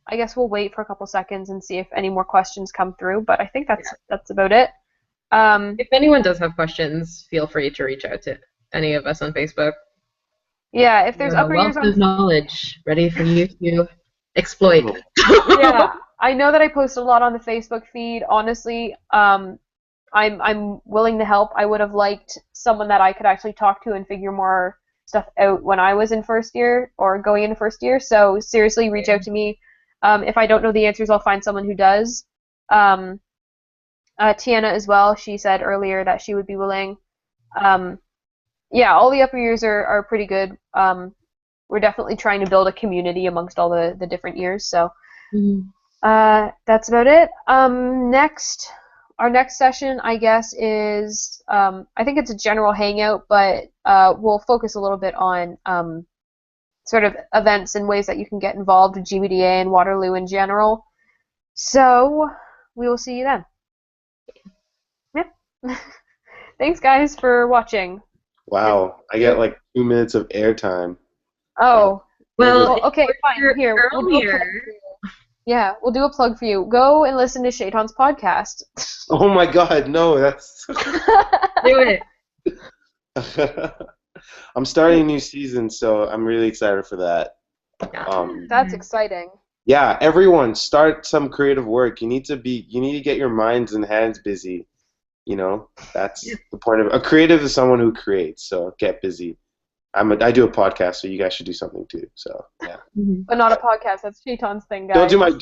I guess we'll wait for a couple seconds and see if any more questions come through. But I think that's about it. if anyone does have questions, feel free to reach out to any of us on Facebook. Yeah, if there's We're a upper years wealth on. of knowledge ready for you to exploit. Yeah, I know that I post a lot on the Facebook feed. Honestly, I'm willing to help. I would have liked someone that I could actually talk to and figure more stuff out when I was in first year or going into first year. So seriously, reach out to me. If I don't know the answers, I'll find someone who does. Tiana as well. She said earlier that she would be willing. Yeah, all the upper years are pretty good. We're definitely trying to build a community amongst all the different years. So that's about it. Our next session, I guess, is I think it's a general hangout, but we'll focus a little bit on sort of events and ways that you can get involved with GBDA and Waterloo in general. So we will see you then. Yep. Thanks, guys, for watching. Wow, I get like 2 minutes of airtime. Oh. Well, Okay, fine. Here, we'll do a plug for you. Yeah, we'll do a plug for you. Go and listen to Seyitan's podcast. Oh my God, no, that's. do it. I'm starting a new season, so I'm really excited for that. That's exciting. Yeah, everyone, start some creative work. You need to get your minds and hands busy. You know, that's the point of a creative is someone who creates. So get busy. I do a podcast, so you guys should do something too. So yeah. But not a podcast. That's Seyitan's thing, guys. Don't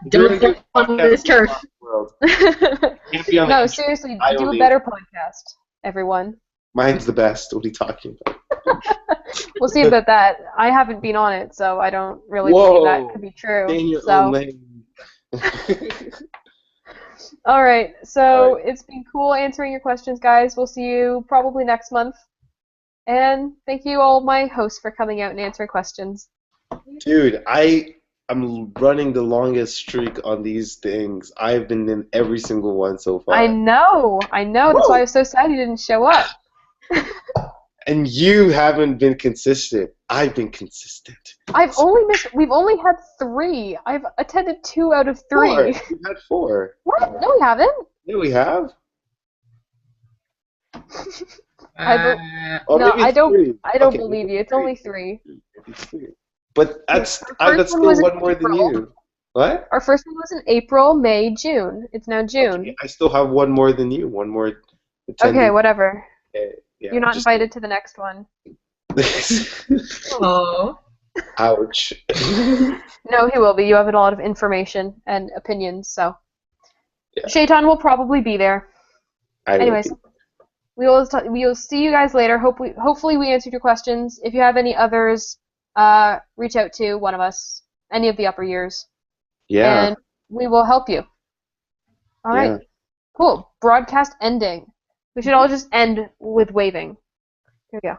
Don't on this turf. No, seriously, do a better podcast, everyone. Mine's the best. What are you talking about? We'll see about that. I haven't been on it, so I don't really believe that could be true. Stay in your so. own lane. All right, so it's been cool answering your questions, guys. We'll see you probably next month. And thank you all my hosts for coming out and answering questions. Dude, I'm running the longest streak on these things. I've been in every single one so far. I know. That's why I was so sad you didn't show up. And you haven't been consistent. I've been consistent. We've only had 3. I've attended 2 out of 3. 4. We've had 4. What? No, we haven't. Yeah, we have. I don't. 3. I don't Okay, believe you. It's only 3. It's 3. But that's first still one was in one more than April. you. What? Our first one was in April, May, June. It's now June. Okay, I still have one more than you. One more. Okay, whatever. Yeah, You're not invited to the next one. Oh. Ouch. No, he will be. You have a lot of information and opinions, so. Yeah. Seyitan will probably be there. Anyways, we will see you guys later. Hopefully we answered your questions. If you have any others, reach out to one of us, any of the upper years. Yeah. And we will help you. All Yeah. right. Cool. Broadcast ending. We should all just end with waving. Here we go.